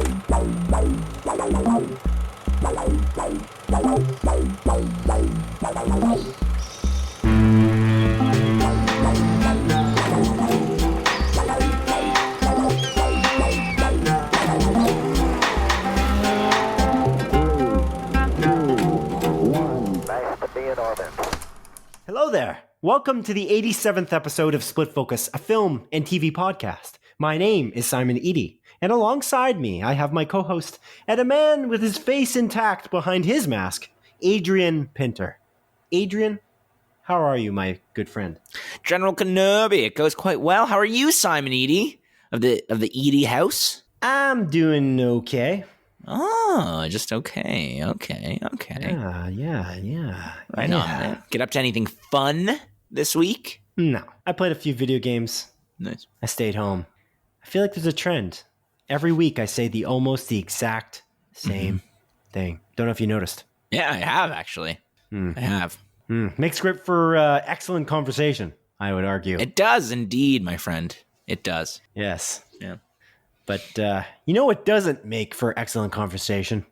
Hello there. Welcome to the 87th episode of Split Focus, a film and TV podcast. My name is Simon Eady, and alongside me, I have my co-host and a man with his face intact behind his mask, Adrian Pinter. Adrian, how are you, my good friend? General Kenobi, it goes quite well. How are you, Simon Eady of the Eady house? I'm doing okay. Oh, just okay. Yeah. Right on, man. Get up to anything fun this week? No. I played a few video games. Nice. I stayed home. I feel like there's a trend. Every week I say almost the exact same thing. Don't know if you noticed. Yeah, I have, actually. I have. Makes script for excellent conversation, I would argue. It does indeed, my friend. It does. Yes. Yeah. But you know what doesn't make for excellent conversation?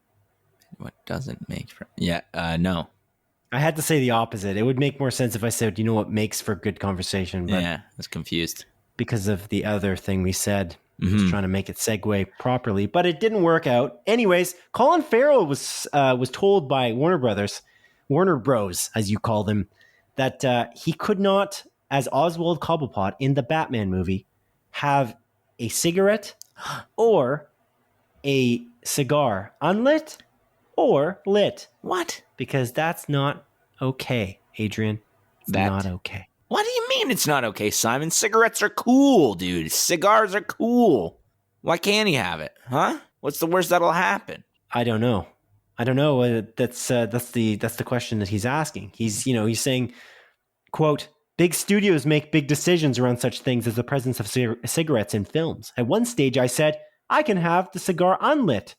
What doesn't make for... Yeah, no. I had to say the opposite. It would make more sense if I said, you know what makes for good conversation? But yeah, I was confused. Because of the other thing we said. I was trying to make it segue properly, but it didn't work out. Anyways, Colin Farrell was told by Warner Bros, as you call them, that he could not, as Oswald Cobblepot in the Batman movie, have a cigarette or a cigar unlit or lit. What? Because that's not okay, Adrian. It's not okay. What do you mean it's not okay, Simon? Cigarettes are cool, dude. Cigars are cool. Why can't he have it? Huh? What's the worst that'll happen? I don't know. That's the question that he's asking. He's saying, quote, big studios make big decisions around such things as the presence of cigarettes in films. At one stage, I said, I can have the cigar unlit.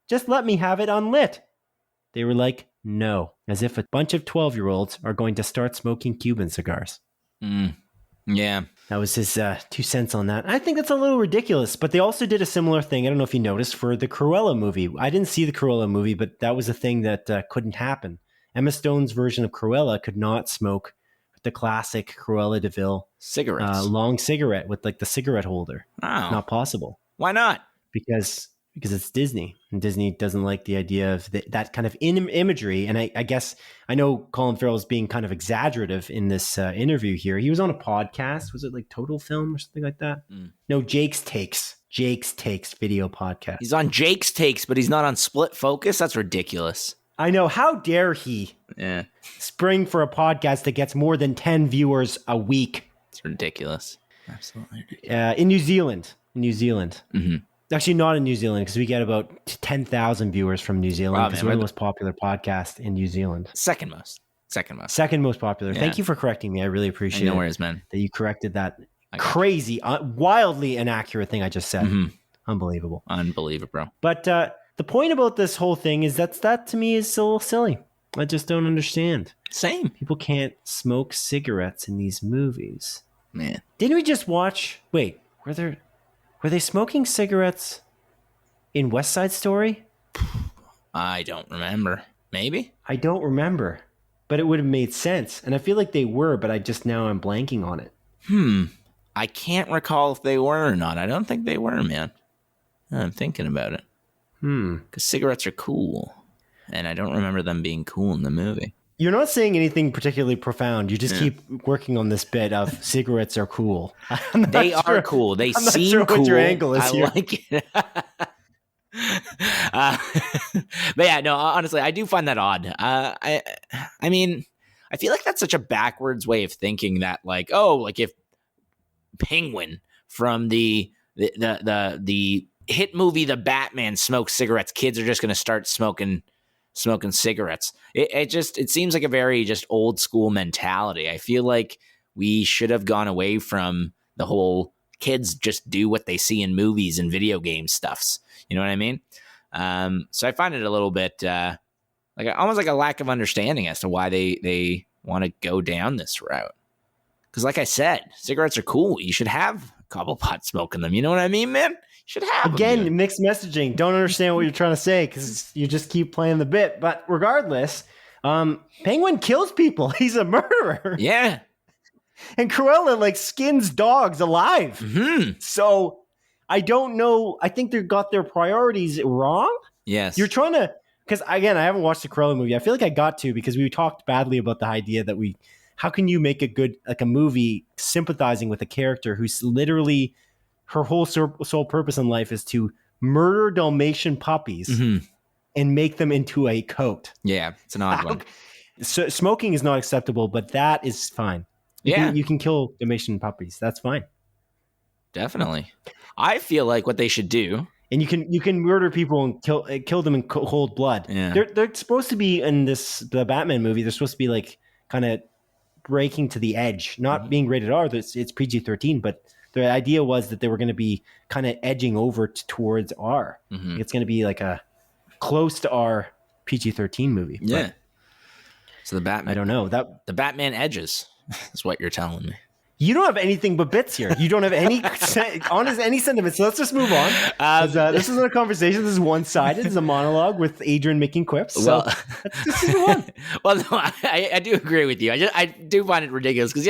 Just let me have it unlit. They were like, no, as if a bunch of 12-year-olds are going to start smoking Cuban cigars. Yeah. That was his 2 cents on that. I think that's a little ridiculous, but they also did a similar thing. I don't know if you noticed for the Cruella movie. I didn't see the Cruella movie, but that was a thing that couldn't happen. Emma Stone's version of Cruella could not smoke the classic Cruella de Vil cigarettes, long cigarette with like the cigarette holder. Wow. Not possible. Why not? Because it's Disney, and Disney doesn't like the idea of that kind of imagery. And I guess I know Colin Farrell is being kind of exaggerative in this interview here. He was on a podcast. Was it like Total Film or something like that? No, Jake's Takes video podcast. He's on Jake's Takes, but he's not on Split Focus. That's ridiculous. I know. How dare he spring for a podcast that gets more than 10 viewers a week? It's ridiculous. Absolutely ridiculous. In New Zealand. Mm-hmm. Actually, not in New Zealand, because we get about 10,000 viewers from New Zealand, because we're the most popular podcast in New Zealand. Second most popular. Yeah. Thank you for correcting me. I really appreciate it. No worries, man. That you corrected that crazy, wildly inaccurate thing I just said. Unbelievable, bro. But the point about this whole thing is that to me is a little silly. I just don't understand. Same. People can't smoke cigarettes in these movies. Man. Didn't we just watch... Wait, were they smoking cigarettes in West Side Story? I don't remember. Maybe? I don't remember. But it would have made sense. And I feel like they were, but I'm blanking on it. I can't recall if they were or not. I don't think they were, man. I'm thinking about it. Because cigarettes are cool. And I don't remember them being cool in the movie. You're not saying anything particularly profound. You just keep working on this bit of cigarettes are cool. They are cool. They seem cool. What your angle is here. I like it. But yeah, no, honestly, I do find that odd. I mean, I feel like that's such a backwards way of thinking that, like, if Penguin from the hit movie The Batman smokes cigarettes, kids are just going to start smoking cigarettes. It seems like a very just old school mentality. I feel like we should have gone away from the whole kids just do what they see in movies and video game stuffs. You know what I mean? So I find it a little bit almost like a lack of understanding as to why they want to go down this route. Because like I said, cigarettes are cool. You should have Cobblepot smoking them. You know what I mean, man? Should have Again, mixed messaging. Don't understand what you're trying to say because you just keep playing the bit. But regardless, Penguin kills people. He's a murderer. Yeah. And Cruella like skins dogs alive. Mm-hmm. So I don't know. I think they got their priorities wrong. Yes. You're trying to, because again, I haven't watched the Cruella movie. I feel like I got to because we talked badly about the idea that how can you make a movie sympathizing with a character who's literally her whole sole purpose in life is to murder Dalmatian puppies and make them into a coat. Yeah, it's an odd one. So smoking is not acceptable, but that is fine. You can kill Dalmatian puppies. That's fine. Definitely. I feel like what they should do, and you can murder people and kill them in cold blood. Yeah. They're supposed to be in the Batman movie. They're supposed to be like kind of breaking to the edge, not being rated R. It's PG-13, but the idea was that they were going to be kind of edging over towards R. Mm-hmm. It's going to be like a close to R PG-13 movie. Yeah. But so the Batman. I don't know the Batman edges is what you're telling me. You don't have anything but bits here. You don't have any any sentiments. So let's just move on. This isn't a conversation. This is one-sided. It's a monologue with Adrian making quips. So let's just move on. Well, no, I do agree with you. I do find it ridiculous because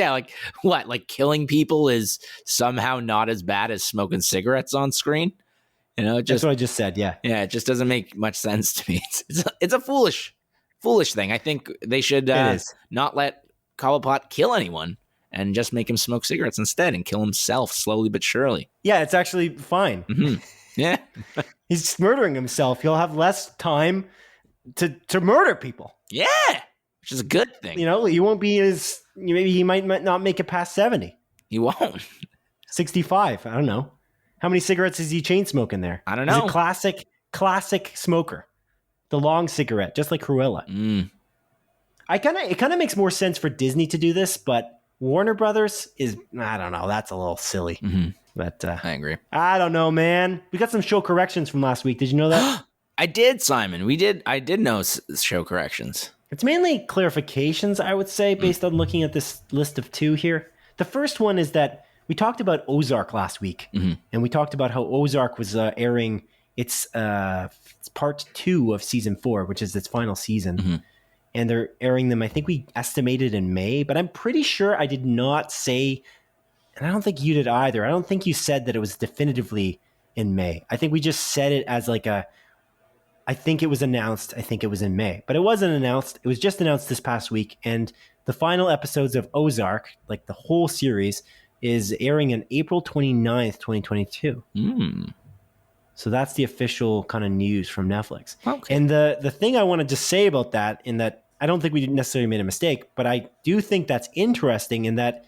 like killing people is somehow not as bad as smoking cigarettes on screen. That's what I just said. Yeah, it just doesn't make much sense to me. It's a foolish thing. I think they should not let Cobblepot kill anyone. And just make him smoke cigarettes instead and kill himself slowly but surely. Yeah, it's actually fine. Mm-hmm. Yeah. He's murdering himself. He'll have less time to murder people. Yeah, which is a good thing. He won't be maybe he might not make it past 70. He won't. 65. I don't know. How many cigarettes is he chain smoking there? I don't know. He's a classic smoker. The long cigarette, just like Cruella. Mm. It kind of makes more sense for Disney to do this, but Warner Brothers I don't know. That's a little silly. Mm-hmm. But I agree. I don't know, man. We got some show corrections from last week. Did you know that? I did, Simon. I did know show corrections. It's mainly clarifications, I would say, based on looking at this list of 2 here. The first one is that we talked about Ozark last week, and we talked about how Ozark was airing its part 2 of season 4, which is its final season. Mm-hmm. And they're airing them, I think we estimated in May, but I'm pretty sure I did not say, and I don't think you did either. I don't think you said that it was definitively in May. I think we just said it as I think it was announced. I think it was in May, but it wasn't announced. It was just announced this past week. And the final episodes of Ozark, like the whole series, is airing on April 29th, 2022. Mm. So that's the official kind of news from Netflix. Okay. And the thing I wanted to say about that, in that I don't think we necessarily made a mistake, but I do think that's interesting in that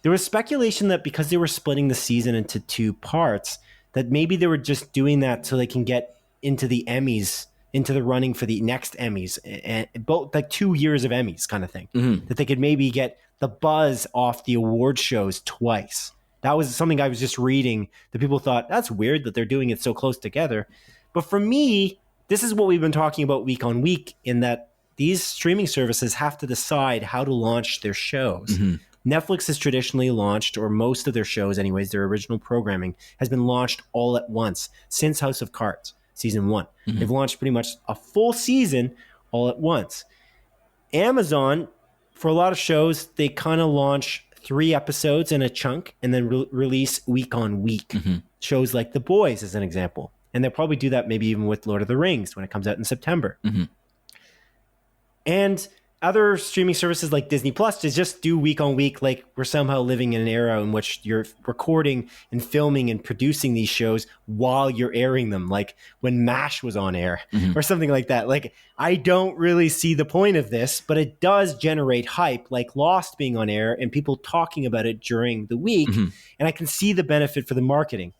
there was speculation that because they were splitting the season into 2 parts, that maybe they were just doing that so they can get into the Emmys, into the running for the next Emmys, and both like 2 years of Emmys kind of thing, that they could maybe get the buzz off the award shows twice. That was something I was just reading that people thought, that's weird that they're doing it so close together. But for me, this is what we've been talking about week on week, in that these streaming services have to decide how to launch their shows. Mm-hmm. Netflix has traditionally launched, or most of their shows anyways, their original programming has been launched all at once since House of Cards, season 1. Mm-hmm. They've launched pretty much a full season all at once. Amazon, for a lot of shows, they kind of launch 3 episodes in a chunk and then release week on week. Mm-hmm. Shows like The Boys, as an example. And they'll probably do that maybe even with Lord of the Rings when it comes out in September. Mm-hmm. And other streaming services like Disney Plus just do week on week. Like, we're somehow living in an era in which you're recording and filming and producing these shows while you're airing them, like when MASH was on air or something like that. Like, I don't really see the point of this, but it does generate hype, like Lost being on air and people talking about it during the week. Mm-hmm. And I can see the benefit for the marketing.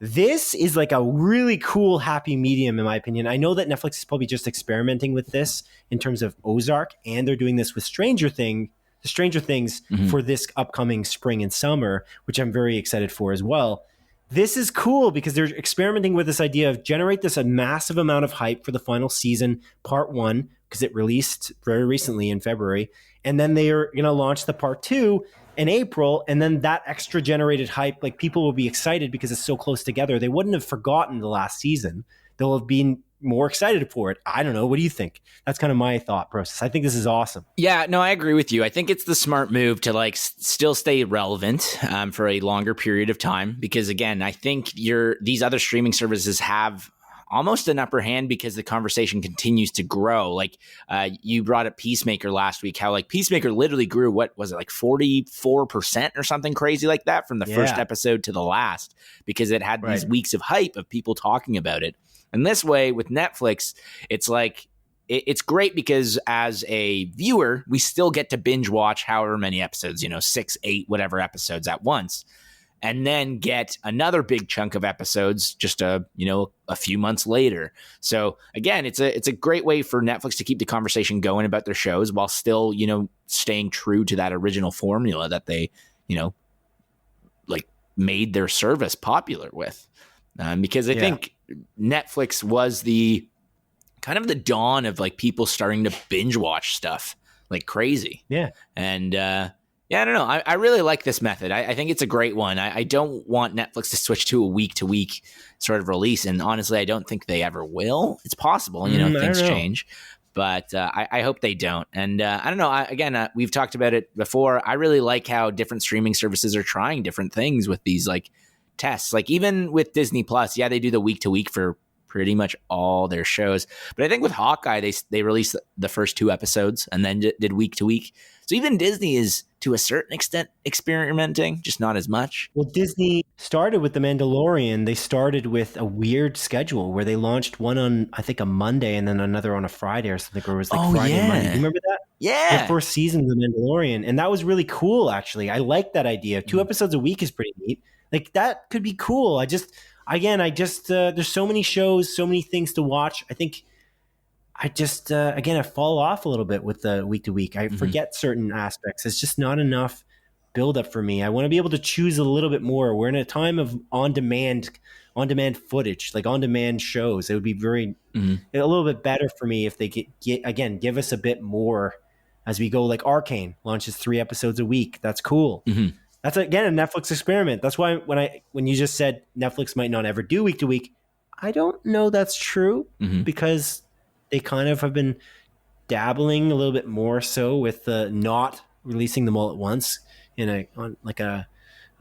This is like a really cool, happy medium, in my opinion. I know that Netflix is probably just experimenting with this in terms of Ozark, and they're doing this with Stranger Things for this upcoming spring and summer, which I'm very excited for as well. This is cool because they're experimenting with this idea of generate this a massive amount of hype for the final season, part 1, because it released very recently in February, and then they are going to launch the part 2. in April, and then that extra generated hype, like people will be excited because it's so close together. They wouldn't have forgotten the last season. They'll have been more excited for it. I don't know. What do you think? That's kind of my thought process. I think this is awesome. Yeah, no, I agree with you. I think it's the smart move to like still stay relevant for a longer period of time, because again, I think these other streaming services have almost an upper hand because the conversation continues to grow. Like you brought up Peacemaker last week, how like Peacemaker literally grew, what was it, like 44% or something crazy like that from the first episode to the last, because it had these weeks of hype of people talking about it. And this way with Netflix, it's like, it's great because as a viewer, we still get to binge watch however many episodes, 6, 8, whatever episodes at once, and then get another big chunk of episodes just a few months later. So again, it's a great way for Netflix to keep the conversation going about their shows while still, staying true to that original formula that they, like made their service popular with. Because I think Netflix was the kind of the dawn of like people starting to binge watch stuff like crazy. Yeah. And I don't know. I really like this method. I think it's a great one. I don't want Netflix to switch to a week-to-week sort of release. And honestly, I don't think they ever will. It's possible, things change. But I hope they don't. And I don't know. We've talked about it before. I really like how different streaming services are trying different things with these like tests. Like even with Disney Plus, they do the week-to-week for pretty much all their shows. But I think with Hawkeye, they released the first 2 episodes and then did week to week. So even Disney is to a certain extent experimenting, just not as much. Well, Disney started with The Mandalorian. They started with a weird schedule where they launched one on, I think, a Monday and then another on a Friday or something, or it was like Friday and Monday. Do you remember that? Yeah. The first season of The Mandalorian. And that was really cool, actually. I like that idea. 2 episodes a week is pretty neat. Like that could be cool. There's so many shows, so many things to watch. I think I fall off a little bit with the week to week. I forget certain aspects. It's just not enough build up for me. I want to be able to choose a little bit more. We're in a time of on-demand footage, like on-demand shows. It would be a little bit better for me if they give us a bit more as we go. Like Arcane launches 3 episodes a week. That's cool. Mm-hmm. That's again a Netflix experiment. That's why when you just said Netflix might not ever do week to week, I don't know that's true because they kind of have been dabbling a little bit more so with not releasing them all at once on a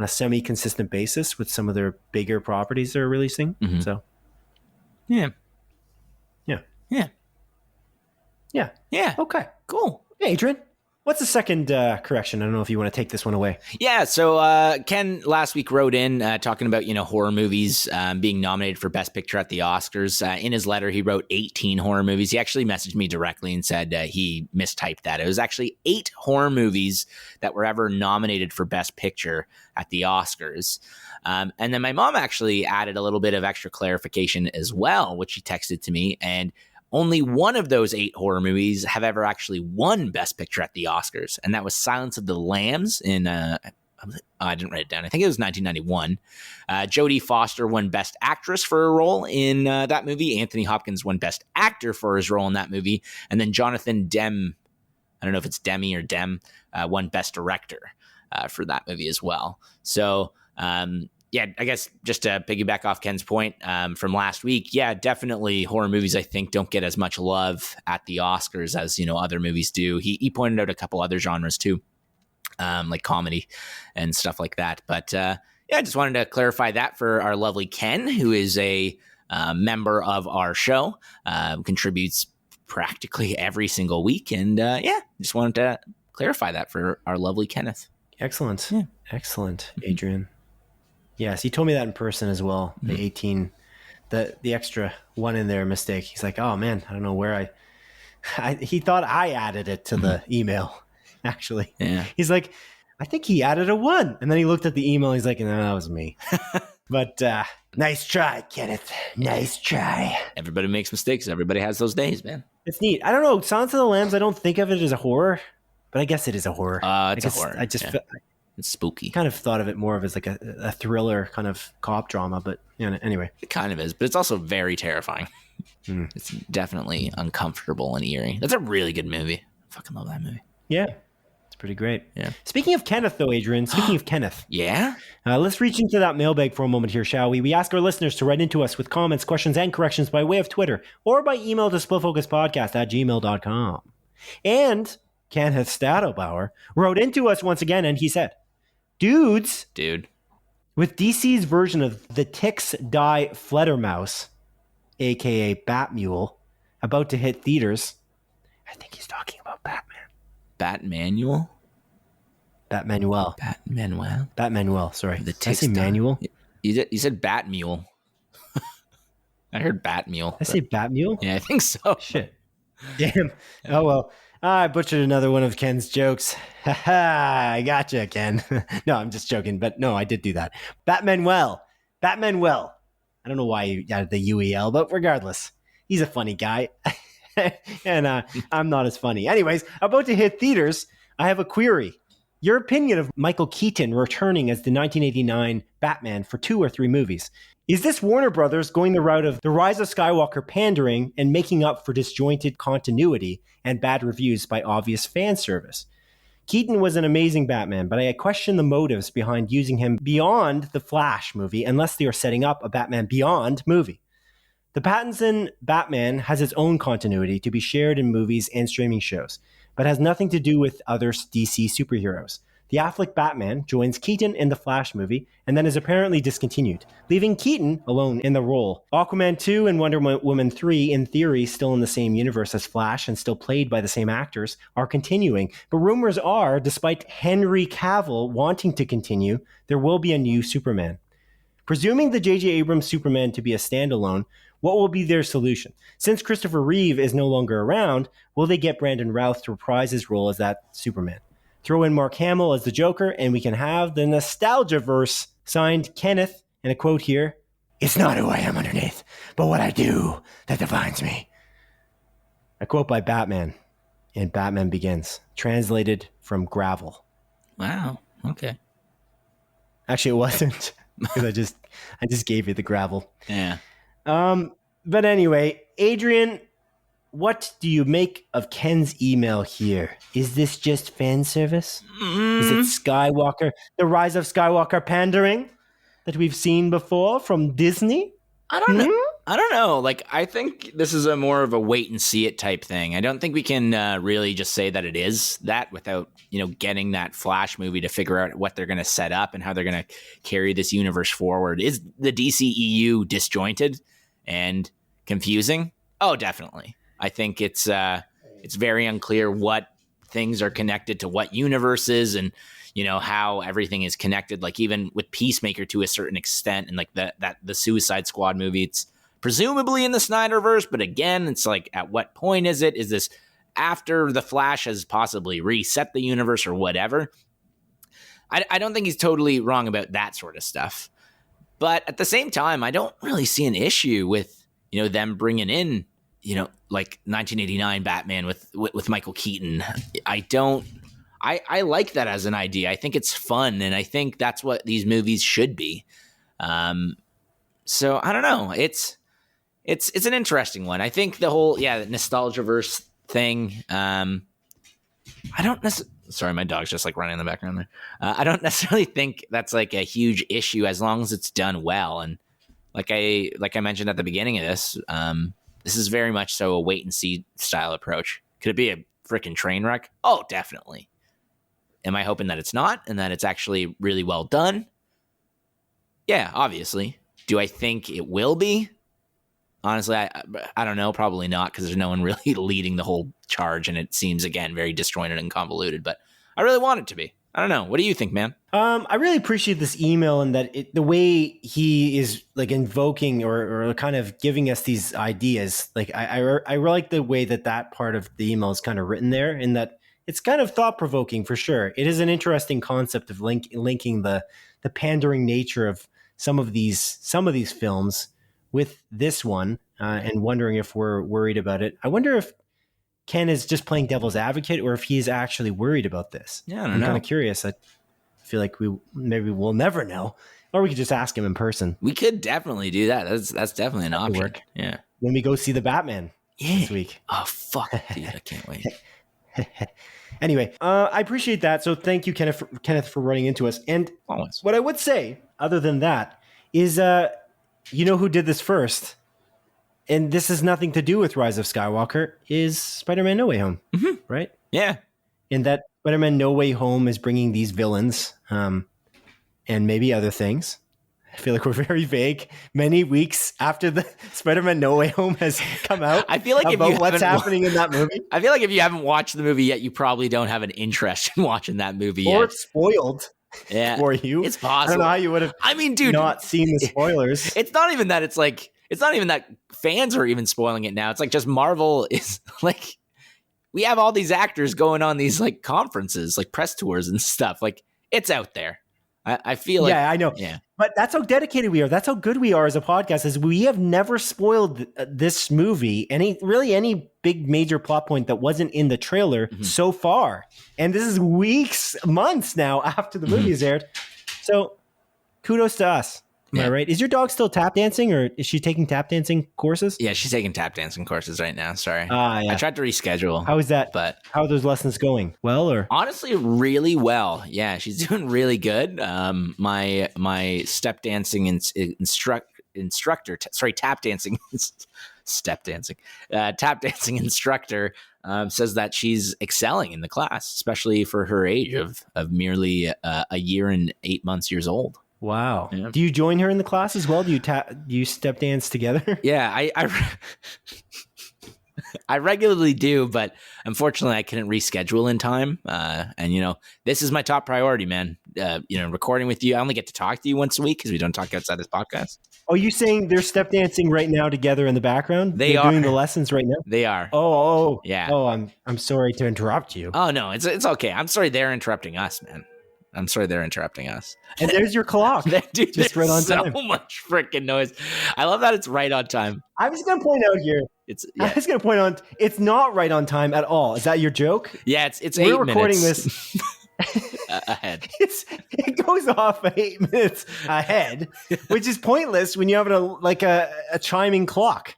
semi-consistent basis with some of their bigger properties they're releasing. Mm-hmm. So yeah. Okay, cool. Hey, Adrian. What's the second correction? I don't know if you want to take this one away. Yeah, so Ken last week wrote in talking about, horror movies being nominated for Best Picture at the Oscars. In his letter, he wrote 18 horror movies. He actually messaged me directly and said he mistyped that. It was actually 8 horror movies that were ever nominated for Best Picture at the Oscars. And then my mom actually added a little bit of extra clarification as well, which she texted to me, and only one of those 8 horror movies have ever actually won Best Picture at the Oscars, and that was Silence of the Lambs in, I didn't write it down, I think it was 1991. Jodie Foster won Best Actress for a role in that movie. Anthony Hopkins won Best Actor for his role in that movie. And then Jonathan Demme, I don't know if it's Demi or Dem, won Best Director for that movie as well. So, I guess just to piggyback off Ken's point from last week, definitely horror movies, I think, don't get as much love at the Oscars as, other movies do. He pointed out a couple other genres too, like comedy and stuff like that. But I just wanted to clarify that for our lovely Ken, who is a member of our show, contributes practically every single week. And just wanted to clarify that for our lovely Kenneth. Excellent. Yeah. Excellent, Adrian. Yes, he told me that in person as well. The 18, the extra one in there mistake. He's like, oh man, I don't know where he thought I added it to the email, actually. Yeah. He's like, I think he added a 1. And then he looked at the email. He's like, no, that was me. But nice try, Kenneth. Nice try. Everybody makes mistakes. Everybody has those days, man. It's neat. I don't know. Silence of the Lambs, I don't think of it as a horror, but I guess it is a horror. It's a horror. I just it's spooky. Kind of thought of it more of as like a thriller kind of cop drama, but anyway. It kind of is, but it's also very terrifying. It's definitely uncomfortable and eerie. That's a really good movie. I fucking love that movie. Yeah. pretty great. Yeah. Speaking of Kenneth, though, Adrian, speaking of Kenneth. Yeah? Let's reach into that mailbag for a moment here, shall we? We ask our listeners to write into us with comments, questions, and corrections by way of Twitter or by email to splitfocuspodcast@gmail.com. And Kenneth Stadobauer wrote into us once again, and he said, Dudes, with DC's version of the Ticks Die Fledermaus, a.k.a. Batmule, about to hit theaters, I think he's talking about Batman. Batmanuel? Batmanuel, sorry. The Did I say manual? You said Batmule. I heard Batmule. Did I say Batmule? Yeah, I think so. Shit. Damn. Oh, well. I butchered another one of Ken's jokes. Ha ha, I gotcha, Ken. No, I'm just joking, but no, I did do that. Batmanuel. I don't know why you added the UEL, but regardless, he's a funny guy. And I'm not as funny. Anyways, about to hit theaters, I have a query. Your opinion of Michael Keaton returning as the 1989 Batman for 2 or 3 movies. Is this Warner Brothers going the route of the Rise of Skywalker pandering and making up for disjointed continuity and bad reviews by obvious fan service? Keaton was an amazing Batman, but I question the motives behind using him beyond the Flash movie unless they are setting up a Batman Beyond movie. The Pattinson Batman has its own continuity to be shared in movies and streaming shows, but has nothing to do with other DC superheroes. The Affleck Batman joins Keaton in the Flash movie and then is apparently discontinued, leaving Keaton alone in the role. Aquaman 2 and Wonder Woman 3, in theory still in the same universe as Flash and still played by the same actors, are continuing. But rumors are, despite Henry Cavill wanting to continue, there will be a new Superman. Presuming the J.J. Abrams Superman to be a standalone, what will be their solution? Since Christopher Reeve is no longer around, will they get Brandon Routh to reprise his role as that Superman? Throw in Mark Hamill as the Joker, and we can have the Nostalgia-verse. Signed, Kenneth, and a quote here, "It's not who I am underneath, but what I do that defines me." A quote by Batman, and Batman Begins, translated from Gravel. Wow, okay. Actually, it wasn't, because I just gave you the Gravel. Yeah. But anyway, Adrian, what do you make of Ken's email here? Is this just fan service? Is it Skywalker, the Rise of Skywalker pandering that we've seen before from Disney? I don't know. I don't know. Like, I think this is a more of a wait and see it type thing. I don't think we can really just say that it is that without, getting that Flash movie to figure out what they're going to set up and how they're going to carry this universe forward. Is the DCEU disjointed and confusing? Oh, definitely. I think it's very unclear what things are connected to what universes and, how everything is connected. Like even with Peacemaker to a certain extent and like the Suicide Squad movie, it's presumably in the Snyderverse. But again, it's like, at what point is it? Is this after the Flash has possibly reset the universe or whatever? I don't think he's totally wrong about that sort of stuff. But at the same time, I don't really see an issue with, them bringing in, like 1989 Batman with Michael Keaton. I like that as an idea. I think it's fun, and I think that's what these movies should be. So I don't know. It's an interesting one. I think the whole Nostalgia-verse thing. I don't necessarily. Sorry, my dog's just like running in the background there. I don't necessarily think that's like a huge issue as long as it's done well. And like I mentioned at the beginning of this, this is very much so a wait and see style approach. Could it be a freaking train wreck? Oh, definitely. Am I hoping that it's not and that it's actually really well done? Yeah, obviously. Do I think it will be? Honestly, I don't know. Probably not, because there's no one really leading the whole charge, and it seems, again, very disjointed and convoluted. But I really want it to be. I don't know. What do you think, man? I really appreciate this email and that the way he is like invoking or kind of giving us these ideas. Like I like the way that part of the email is kind of written there, in that it's kind of thought provoking for sure. It is an interesting concept of linking the pandering nature of some of these films with this one, and wondering if we're worried about it. I wonder if Ken is just playing devil's advocate or if he's actually worried about this. Yeah, I don't know. I'm kind of curious. I feel like we'll never know, or we could just ask him in person. We could definitely do that. That's definitely an option. Work. Yeah. When we go see the Batman this week. Oh, fuck, dude. I can't wait. Anyway, I appreciate that. So thank you, Kenneth, for running into us. And Always. what I would say, other than that, is you know who did this first? And this has nothing to do with Rise of Skywalker, is Spider-Man No Way Home, right? Yeah. And that Spider-Man No Way Home is bringing these villains and maybe other things. I feel like we're very vague. Many weeks after the Spider-Man No Way Home has come out, I feel like about what's happening in that movie. I feel like if you haven't watched the movie yet, you probably don't have an interest in watching that movie Or yet. it's spoiled for you. It's possible. I don't know how you would have dude, not seen the spoilers. It's not even that fans are even spoiling it now. It's like just Marvel is like, we have all these actors going on these like conferences, like press tours and stuff. Like it's out there. I feel like, yeah, I know. Yeah. But that's how dedicated we are. That's how good we are as a podcast, is we have never spoiled this movie, any big major plot point that wasn't in the trailer so far. And this is weeks, months now after the movie is aired. So kudos to us. Am I right? Is your dog still tap dancing, or is she taking tap dancing courses? Yeah, she's taking tap dancing courses right now. Sorry. Yeah. I tried to reschedule. How is that? But how are those lessons going? Well, or honestly, really well. Yeah, she's doing really good. My step dancing instructor, tap dancing, step dancing, tap dancing instructor says that she's excelling in the class, especially for her age of merely a year and 8 months years old. Wow. Yeah. Do you join her in the class as well? Do you step dance together? Yeah, I regularly do, but unfortunately I couldn't reschedule in time. And this is my top priority, man. Recording with you. I only get to talk to you once a week because we don't talk outside this podcast. Oh, you saying they're step dancing right now together in the background? They're doing the lessons right now? They are. Oh, yeah. Oh, I'm sorry to interrupt you. Oh no, it's okay. I'm sorry they're interrupting us, man. I'm sorry they're interrupting us. And there's your clock. Dude, just right on time. So much freaking noise. I love that it's right on time. I was going to point out here. I was going to point out it's not right on time at all. Is that your joke? Yeah, it's We're 8 minutes. recording this ahead. It goes off 8 minutes ahead, which is pointless when you have a chiming clock.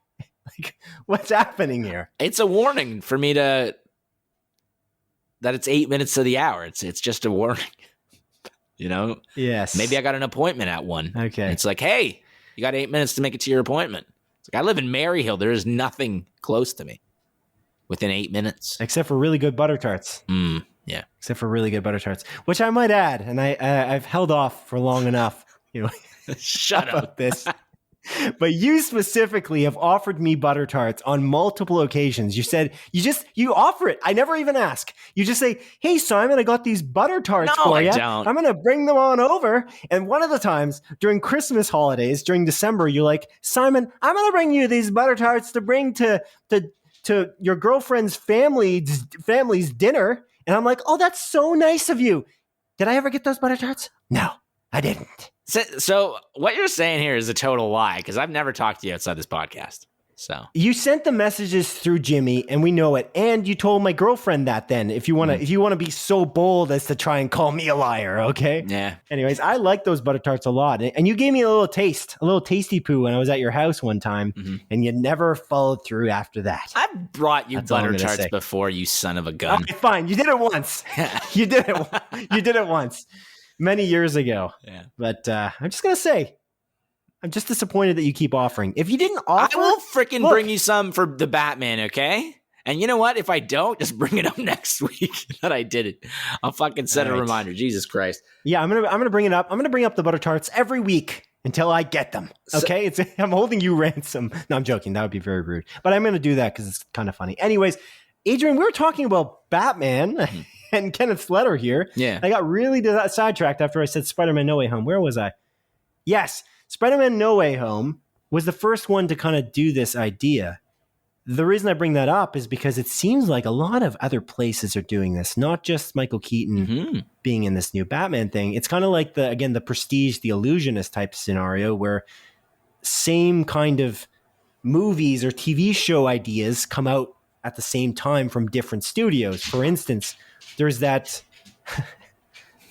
Like, what's happening here? It's a warning for me that it's 8 minutes to the hour. It's just a warning. Yes. Maybe I got an appointment at 1. Okay. It's like, hey, you got 8 minutes to make it to your appointment. It's like, I live in Maryhill. There is nothing close to me within 8 minutes. Except for really good butter tarts. Yeah. Except for really good butter tarts, which I might add. And I've held off for long enough, Shut up. this. But you specifically have offered me butter tarts on multiple occasions. You said you offer it. I never even ask. You just say, "Hey Simon, I got these butter tarts for you. Don't. I'm going to bring them on over." And one of the times during Christmas holidays, during December, you're like, "Simon, I'm going to bring you these butter tarts to bring to your girlfriend's family's dinner." And I'm like, "Oh, that's so nice of you. Did I ever get those butter tarts?" No, I didn't. So what you're saying here is a total lie, because I've never talked to you outside this podcast. So you sent the messages through Jimmy, and we know it. And you told my girlfriend that. Then, if you want to be so bold as to try and call me a liar, okay? Yeah. Anyways, I like those butter tarts a lot, and you gave me a little tasty poo when I was at your house one time, and you never followed through after that. I've brought you butter tarts before, you son of a gun. Okay, fine. You did it once. You did it once. Many years ago. Yeah. But I'm just going to say, I'm just disappointed that you keep offering. If you didn't offer, I will freaking bring you some for the Batman, okay? And you know what? If I don't, just bring it up next week that I did it. I'll fucking set a reminder. Jesus Christ. Yeah, I'm gonna bring it up. I'm gonna bring up the butter tarts every week until I get them. Okay? I'm holding you ransom. No, I'm joking. That would be very rude. But I'm gonna do that because it's kind of funny. Anyways, Adrian, we were talking about Batman and Kenneth's letter here. Yeah. I got really sidetracked after I said Spider-Man No Way Home. Where was I? Yes, Spider-Man No Way Home was the first one to kind of do this idea. The reason I bring that up is because it seems like a lot of other places are doing this, not just Michael Keaton being in this new Batman thing. It's kind of like the Prestige, the Illusionist type scenario where same kind of movies or TV show ideas come out at the same time from different studios. For instance, there's that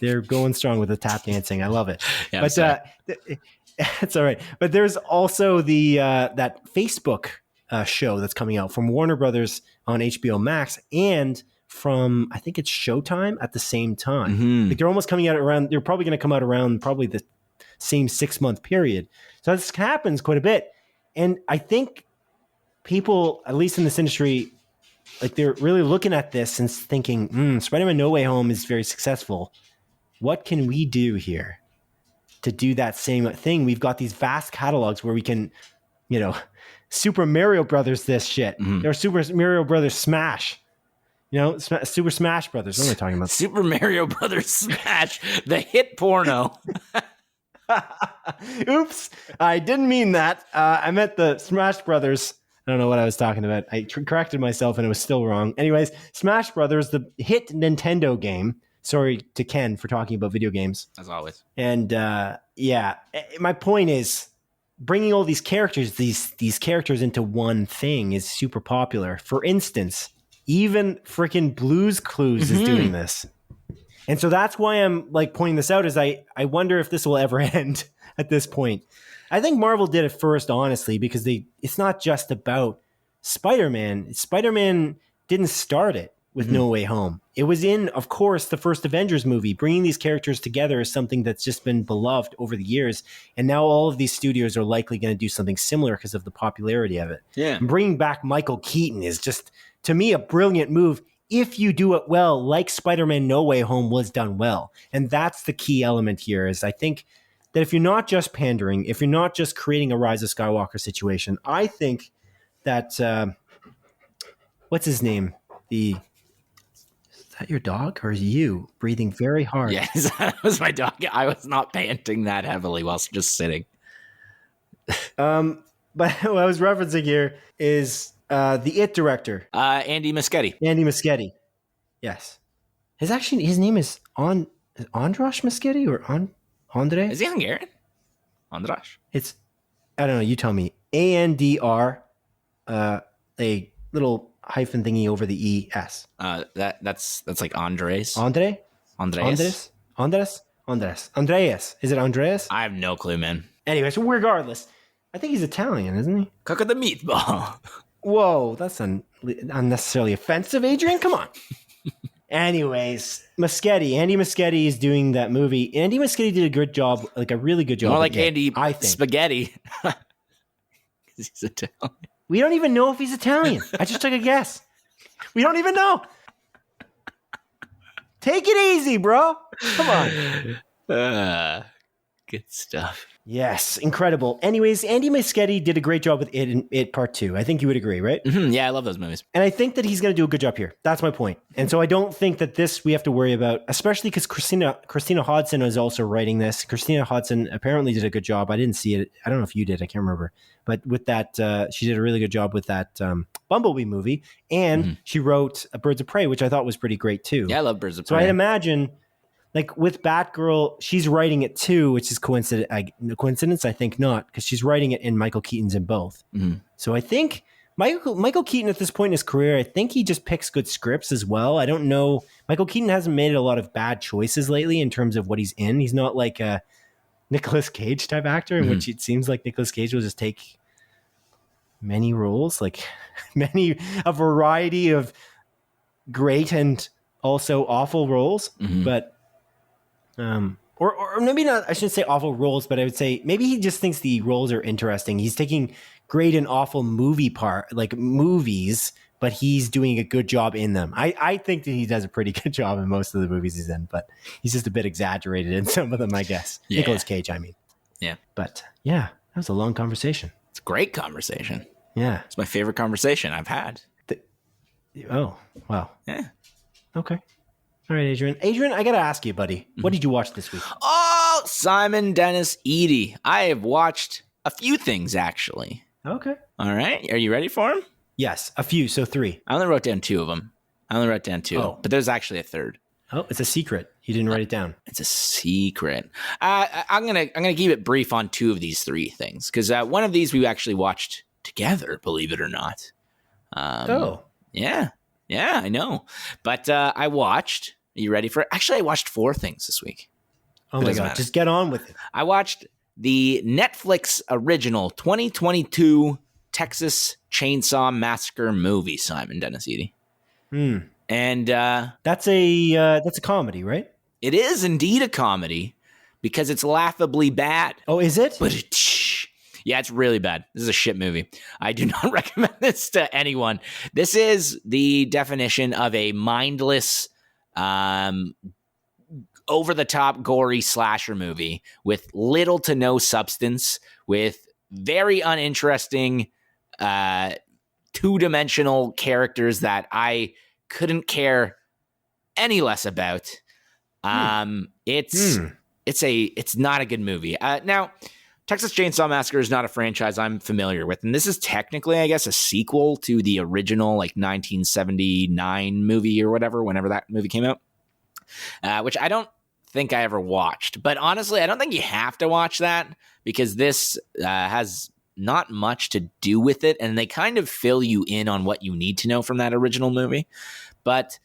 they're going strong with the tap dancing. I love it. Yeah, but it's all right. But there's also the that Facebook show that's coming out from Warner Brothers on HBO Max and from, I think it's Showtime at the same time. Mm-hmm. Like they're almost coming out around, they're probably going to come out around probably the same 6-month period. So this happens quite a bit. And I think people, at least in this industry, like they're really looking at this and thinking, Spider-Man No Way Home is very successful. What can we do here to do that same thing? We've got these vast catalogs where we can, Super Mario Brothers this shit. Mm-hmm. Or Super Mario Brothers Smash. Super Smash Brothers. What am I talking about? Super Mario Brothers Smash, the hit porno. Oops, I didn't mean that. I meant the Smash Brothers. I don't know what I was talking about. I corrected myself and it was still wrong. Anyways, Smash Brothers, the hit Nintendo game. Sorry to Ken for talking about video games. As always. And my point is bringing all these characters, these characters into one thing is super popular. For instance, even freaking Blue's Clues is doing this. And so that's why I'm like pointing this out is I wonder if this will ever end at this point. I think Marvel did it first, honestly, because it's not just about Spider-Man. Spider-Man didn't start it with No Way Home. It was in, of course, the first Avengers movie. Bringing these characters together is something that's just been beloved over the years. And now all of these studios are likely going to do something similar because of the popularity of it. Yeah. And bringing back Michael Keaton is just, to me, a brilliant move. If you do it well, like Spider-Man No Way Home was done well. And that's the key element here is I think that if you're not just pandering, if you're not just creating a Rise of Skywalker situation, I think that, what's his name? Is that your dog or is you breathing very hard? Yes, that was my dog. I was not panting that heavily whilst just sitting. But what I was referencing here is the It director. Andy Muschietti. Andy Muschietti. Yes. His name is Andras Muschietti or Andre? Is he Hungarian? Andras? It's, I don't know, you tell me. ANDR, a little hyphen thingy over the ES. That's like Andres. Andreas. Andreas. Is it Andreas? I have no clue, man. Anyway, so regardless, I think he's Italian, isn't he? Cook of the meatball. Whoa, that's unnecessarily offensive, Adrian. Come on. Anyways, Andy Muschietti is doing that movie. Andy Muschietti did a good job, like a really good job. More like Andy, I think. Spaghetti. He's Italian. We don't even know if he's Italian. I just took a guess. We don't even know. Take it easy, bro. Come on. Good stuff. Yes, incredible. Anyways, Andy Muschietti did a great job with It Part 2. I think you would agree, right? Mm-hmm. Yeah, I love those movies. And I think that he's going to do a good job here. That's my point. And so I don't think that this we have to worry about, especially because Christina Hodson is also writing this. Christina Hodson apparently did a good job. I didn't see it. I don't know if you did. I can't remember. But with that, she did a really good job with that Bumblebee movie. And she wrote Birds of Prey, which I thought was pretty great too. Yeah, I love Birds of Prey. So I'd imagine... like with Batgirl, she's writing it too, which is coincidence. I think not, because she's writing it in Michael Keaton's in both. Mm-hmm. So I think Michael Keaton at this point in his career, I think he just picks good scripts as well. I don't know. Michael Keaton hasn't made a lot of bad choices lately in terms of what he's in. He's not like a Nicolas Cage type actor, in which it seems like Nicolas Cage will just take many roles, like a variety of great and also awful roles, but. Or maybe not, I shouldn't say awful roles, but I would say maybe he just thinks the roles are interesting. He's taking great and awful movies, but he's doing a good job in them. I think that he does a pretty good job in most of the movies he's in, but he's just a bit exaggerated in some of them, I guess. Yeah. Nicolas Cage, I mean. Yeah. But yeah, that was a long conversation. It's a great conversation. Yeah. It's my favorite conversation I've had. Oh, wow. Yeah. Okay. All right, Adrian. Adrian, I got to ask you, buddy. What did you watch this week? Oh, Simon Dennis Eady. I have watched a few things, actually. Okay. All right. Are you ready for them? Yes, a few. So 3. I only wrote down 2 of them. Oh. But there's actually a third. Oh, it's a secret. You didn't write it down. It's a secret. I'm gonna keep it brief on 2 of these 3 things, because one of these we actually watched together, believe it or not. Yeah, I know. But I watched, are you ready for it? Actually, I watched 4 things this week. Oh my God, just get on with it. I watched the Netflix original 2022 Texas Chainsaw Massacre movie, Simon Dennis Eady. And That's a comedy, right? it is indeed a comedy because it's laughably bad. Oh, is it? But yeah, it's really bad. This is a shit movie. I do not recommend this to anyone. This is the definition of a mindless, over-the-top, gory slasher movie with little to no substance, with very uninteresting, two-dimensional characters that I couldn't care any less about. It's not a good movie. Now, Texas Chainsaw Massacre is not a franchise I'm familiar with, and this is technically, I guess, a sequel to the original 1979 movie or whatever, whenever that movie came out, which I don't think I ever watched. But honestly, I don't think you have to watch that because this has not much to do with it, and they kind of fill you in on what you need to know from that original movie. But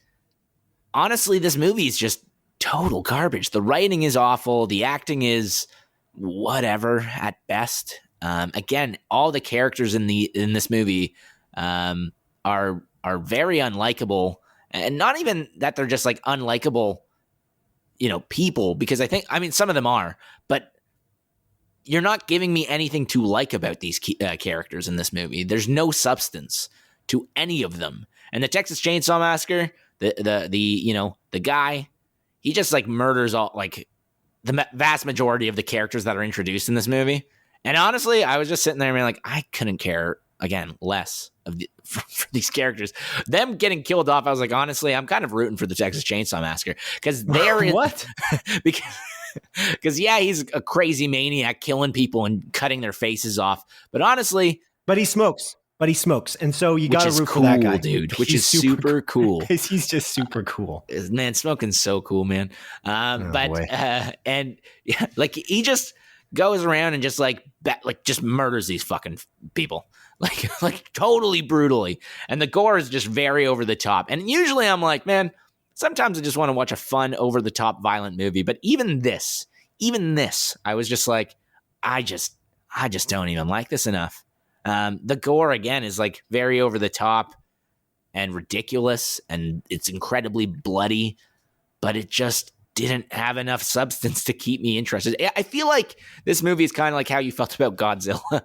honestly, this movie is just total garbage. The writing is awful. The acting is whatever at best. Again, all the characters in this movie are very unlikable, and not even that they're just unlikable, people. Because I mean, some of them are, but you're not giving me anything to like about these characters in this movie. There's no substance to any of them. And the Texas Chainsaw Massacre, the guy, he just murders all the vast majority of the characters that are introduced in this movie. And honestly, I was just sitting there and being I couldn't care again less for these characters. Them getting killed off, I was honestly, I'm kind of rooting for the Texas Chainsaw Massacre because they're in what? because yeah, he's a crazy maniac killing people and cutting their faces off. But honestly, he smokes. And so you got to root cool, for that guy, dude. Which is super cool because he's just super cool. Man, smoking's so cool, man. And yeah, he just goes around and just just murders these fucking people, totally brutally. And the gore is just very over the top. And usually I'm man, sometimes I just want to watch a fun, over the top, violent movie. But even this, I was just I just don't even like this enough. The gore again is very over the top and ridiculous, and it's incredibly bloody, but it just didn't have enough substance to keep me interested. I feel like this movie is kind of how you felt about Godzilla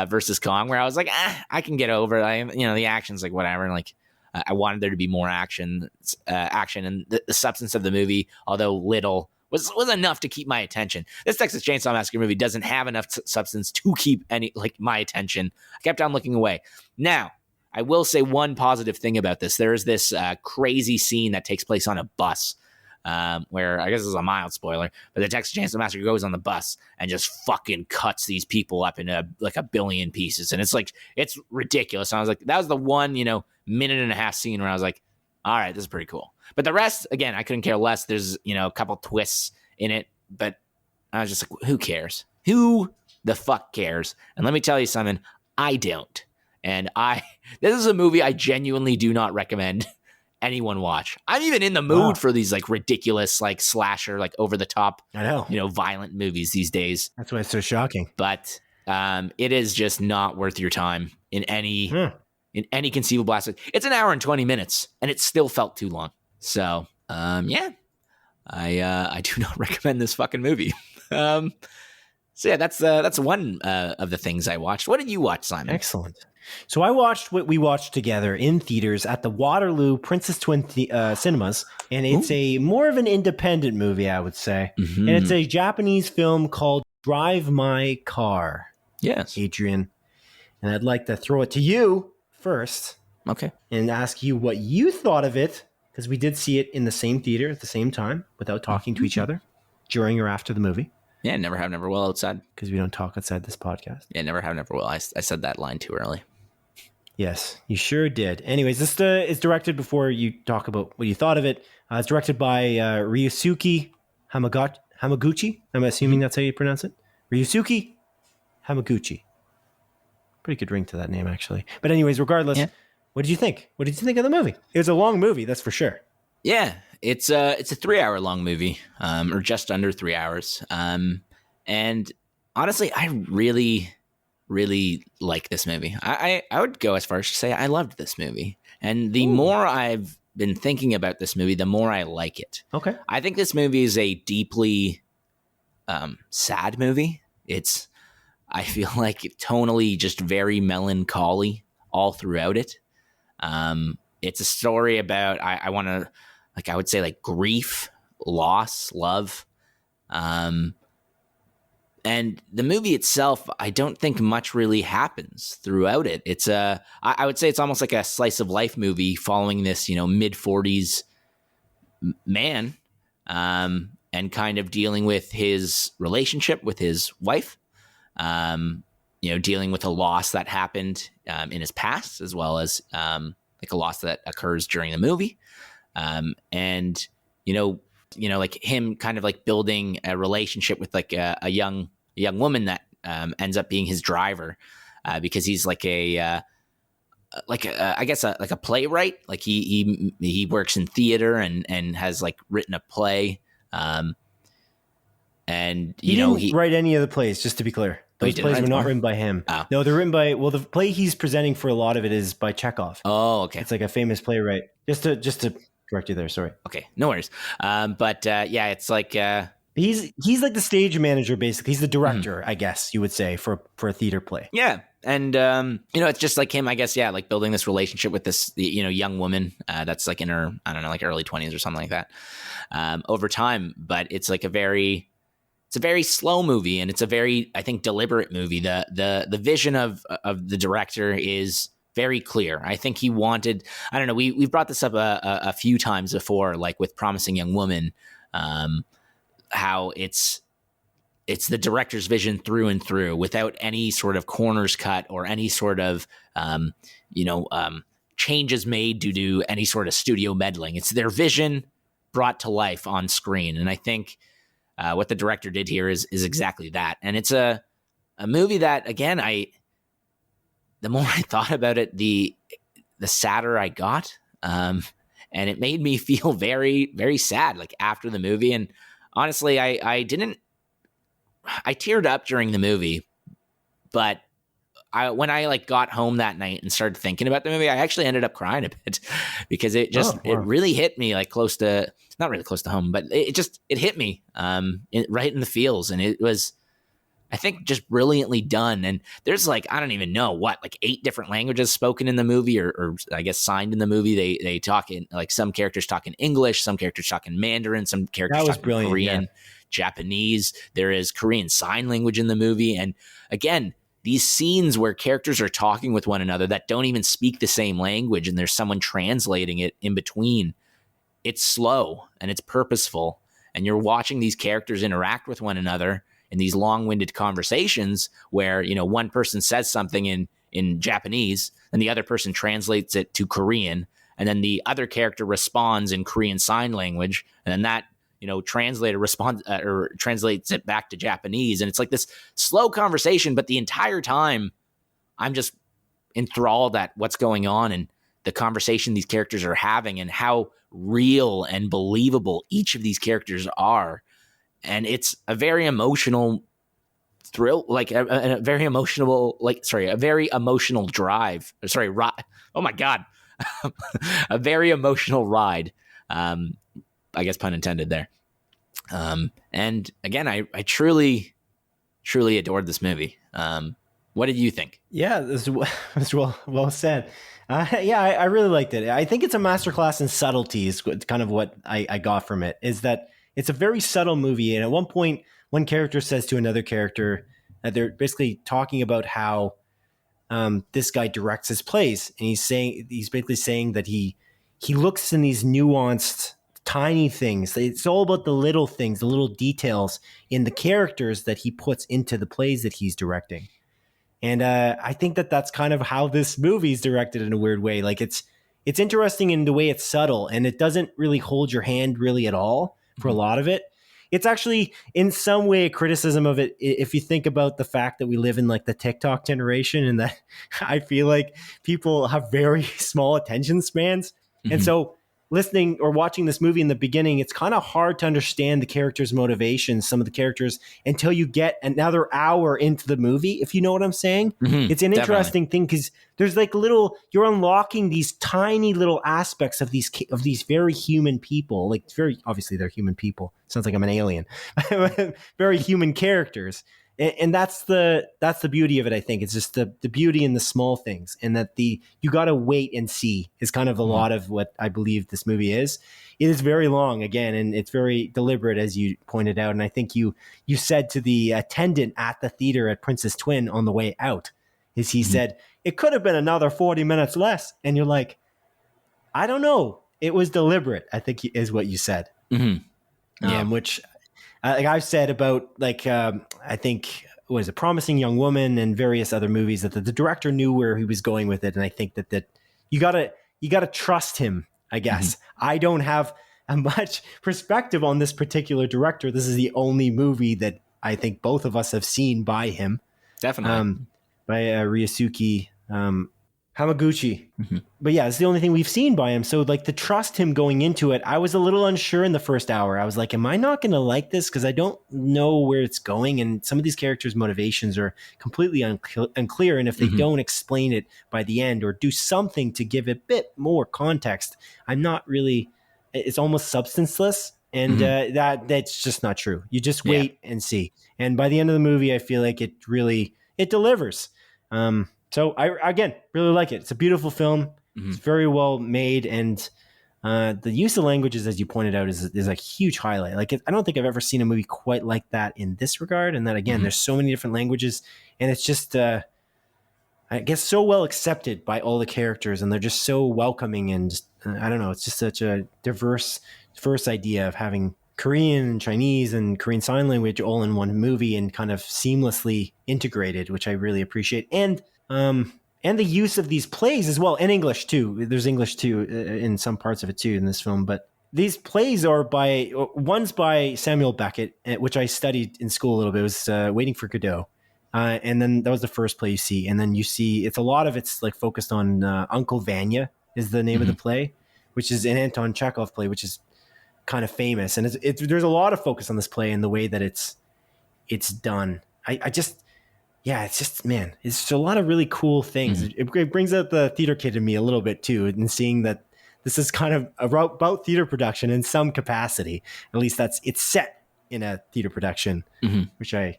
versus Kong, where I was I can get over it. The action's whatever, and I wanted there to be more action, and the substance of the movie, although little, was enough to keep my attention. This Texas Chainsaw Massacre movie doesn't have enough substance to keep any my attention. I kept on looking away. Now, I will say one positive thing about this. There is this crazy scene that takes place on a bus, where I guess this is a mild spoiler, but the Texas Chainsaw Massacre goes on the bus and just fucking cuts these people up in a billion pieces, and it's ridiculous. And I was that was the one minute and a half scene where I was all right, this is pretty cool. But the rest, again, I couldn't care less. There's, a couple twists in it, but I was just who cares? Who the fuck cares? And let me tell you something, I don't. And this is a movie I genuinely do not recommend anyone watch. I'm even in the mood for these ridiculous, slasher, over the top, I know, violent movies these days. That's why it's so shocking. But it is just not worth your time in any conceivable aspect. It's an hour and 20 minutes, and it still felt too long. So, yeah, I do not recommend this fucking movie. So yeah, that's one of the things I watched. What did you watch, Simon? Excellent. So I watched what we watched together in theaters at the Waterloo Princess Twin Cinemas, and it's a more of an independent movie, I would say. Mm-hmm. And it's a Japanese film called Drive My Car. Yes, Adrian. And I'd like to throw it to you first. Okay. And ask you what you thought of it, because we did see it in the same theater at the same time without talking to each other during or after the movie. Yeah, never have, never will outside. Because we don't talk outside this podcast. Yeah, never have, never will. I said that line too early. Yes, you sure did. Anyways, this is directed, before you talk about what you thought of it, it's directed by Ryusuke Hamaguchi. I'm assuming that's how you pronounce it. Ryusuke Hamaguchi. Pretty good ring to that name, actually. But anyways, regardless, What did you think? What did you think of the movie? It was a long movie, that's for sure. Yeah, it's a 3-hour long movie, or just under 3 hours. And honestly, I really, really like this movie. I would go as far as to say I loved this movie. And the more I've been thinking about this movie, the more I like it. Okay. I think this movie is a deeply sad movie. I feel like tonally just very melancholy all throughout it. It's a story about, I would say like grief, loss, love. And the movie itself, I don't think much really happens throughout it. I would say it's almost like a slice of life movie following this, mid-40s man, and kind of dealing with his relationship with his wife, dealing with a loss that happened in his past, as well as like a loss that occurs during the movie. And like him kind of like building a relationship with like a young woman that ends up being his driver, because he's like I guess a playwright. Like he works in theater and has like written a play. And he didn't write any of the plays, just to be clear. Those plays were not written by him. Oh. No, they're written by, the play he's presenting for a lot of it is by Chekhov. Oh, okay. It's like a famous playwright. Just to correct you there, sorry. Okay, no worries. But it's like he's like the stage manager, basically. He's the director, I guess you would say, for a theater play. Yeah, and it's just like him, I guess. Yeah, like building this relationship with this young woman that's like in her, I don't know, like early 20s or something like that, over time. But it's like a very slow movie, and it's a very, I think, deliberate movie. The vision of the director is very clear. I think he wanted, I don't know, we've brought this up a few times before, like with Promising Young Woman, how it's the director's vision through and through, without any sort of corners cut or any sort of changes made due to any sort of studio meddling. It's their vision brought to life on screen, and I think what the director did here is exactly that. And it's a movie that, again, the more I thought about it, the sadder I got. And it made me feel very, very sad, like after the movie. And honestly, I teared up during the movie, but when I like got home that night and started thinking about the movie, I actually ended up crying a bit, because it really hit me like not really close to home, but it hit me right in the feels. And it was, I think, just brilliantly done. And there's like, I don't even know like 8 different languages spoken in the movie, or I guess signed in the movie. They talk in, like, some characters talk in English, some characters talk in Mandarin, some characters talk in Korean, Japanese. There is Korean Sign Language in the movie. And again, these scenes where characters are talking with one another that don't even speak the same language, and there's someone translating it in between. It's slow and it's purposeful, and you're watching these characters interact with one another in these long-winded conversations where, one person says something in Japanese and the other person translates it to Korean, and then the other character responds in Korean Sign Language, and then that translator responds or translates it back to Japanese. And it's like this slow conversation, but the entire time I'm just enthralled at what's going on and the conversation these characters are having, and how real and believable each of these characters are. And it's a very emotional thrill, like a very emotional, a very emotional drive. Oh my God. A very emotional ride. I guess pun intended there. And again, I truly, truly adored this movie. What did you think? Yeah, this was well said. I really liked it. I think it's a masterclass in subtleties. Kind of what I got from it is that it's a very subtle movie. And at one point, one character says to another character that they're basically talking about how this guy directs his plays, and he's basically saying that he looks in these nuanced, tiny things. It's all about the little things, the little details in the characters that he puts into the plays that he's directing. And I think that's kind of how this movie is directed in a weird way. Like it's interesting in the way it's subtle, and it doesn't really hold your hand really at all for a lot of it. It's actually in some way a criticism of it if you think about the fact that we live in like the TikTok generation, and that I feel like people have very small attention spans. Mm-hmm. And so listening or watching this movie in the beginning, it's kind of hard to understand the characters' motivations, some of the characters, until you get another hour into the movie, if you know what I'm saying. It's an interesting thing because there's like you're unlocking these tiny little aspects of these very human people. Like, very obviously they're human people. Sounds like I'm an alien. Very human characters. And that's the beauty of it, I think. It's just the beauty in the small things, and that you got to wait and see is kind of a lot of what I believe this movie is. It is very long, again, and it's very deliberate, as you pointed out. And I think you said to the attendant at the theater at Princess Twin on the way out, is he said, it could have been another 40 minutes less. And you're like, I don't know. It was deliberate, I think is what you said. Which... like I've said about I think it was A Promising Young Woman and various other movies, that the director knew where he was going with it. And I think that you gotta trust him, I guess. I don't have a much perspective on this particular director. This is the only movie that I think both of us have seen by him. Definitely. By Ryusuke Hamaguchi. But yeah, it's the only thing we've seen by him. So like, to trust him going into it, I was a little unsure in the first hour. I was like, am I not going to like this? Because I don't know where it's going. And some of these characters' motivations are completely unclear. And if they don't explain it by the end or do something to give a bit more context, I'm not really, it's almost substanceless. And that's just not true. You just wait and see. And by the end of the movie, I feel like it delivers. So I, again, really like it. It's a beautiful film. It's very well made. And the use of languages, as you pointed out, is a huge highlight. Like, I don't think I've ever seen a movie quite like that in this regard. And that, again, there's so many different languages. And it's just, I guess, so well accepted by all the characters. And they're just so welcoming. And just, I don't know, it's just such a diverse idea of having Korean and Chinese and Korean Sign Language all in one movie and kind of seamlessly integrated, which I really appreciate. And the use of these plays as well, and English too. There's English too in some parts of it too in this film. But these plays are one's by Samuel Beckett, which I studied in school a little bit. It was Waiting for Godot. And then that was the first play you see. And then you see, it's like focused on Uncle Vanya is the name of the play, which is an Anton Chekhov play, which is kind of famous. And there's a lot of focus on this play and the way that it's done. It's just, man, it's just a lot of really cool things. It brings out the theater kid in me a little bit too, and seeing that this is kind of about theater production in some capacity. At least it's set in a theater production, which I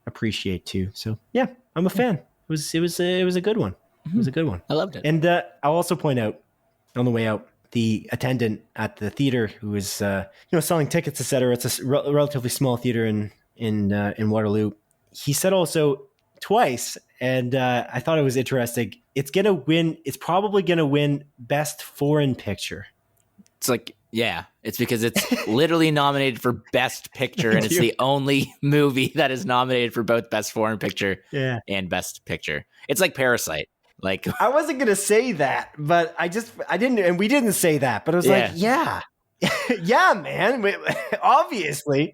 appreciate too. So yeah, I'm a fan. It was a good one. It was a good one. I loved it. And I'll also point out on the way out, the attendant at the theater who was selling tickets, etc. It's a relatively small theater in Waterloo. He said also twice, and I thought it was interesting. It's probably going to win Best Foreign Picture. It's like, yeah, it's because it's literally nominated for Best Picture, and it's the only movie that is nominated for both Best Foreign Picture and Best Picture. It's like Parasite. Like, I wasn't going to say that, but I didn't, and we didn't say that, but I was like, yeah, man, obviously.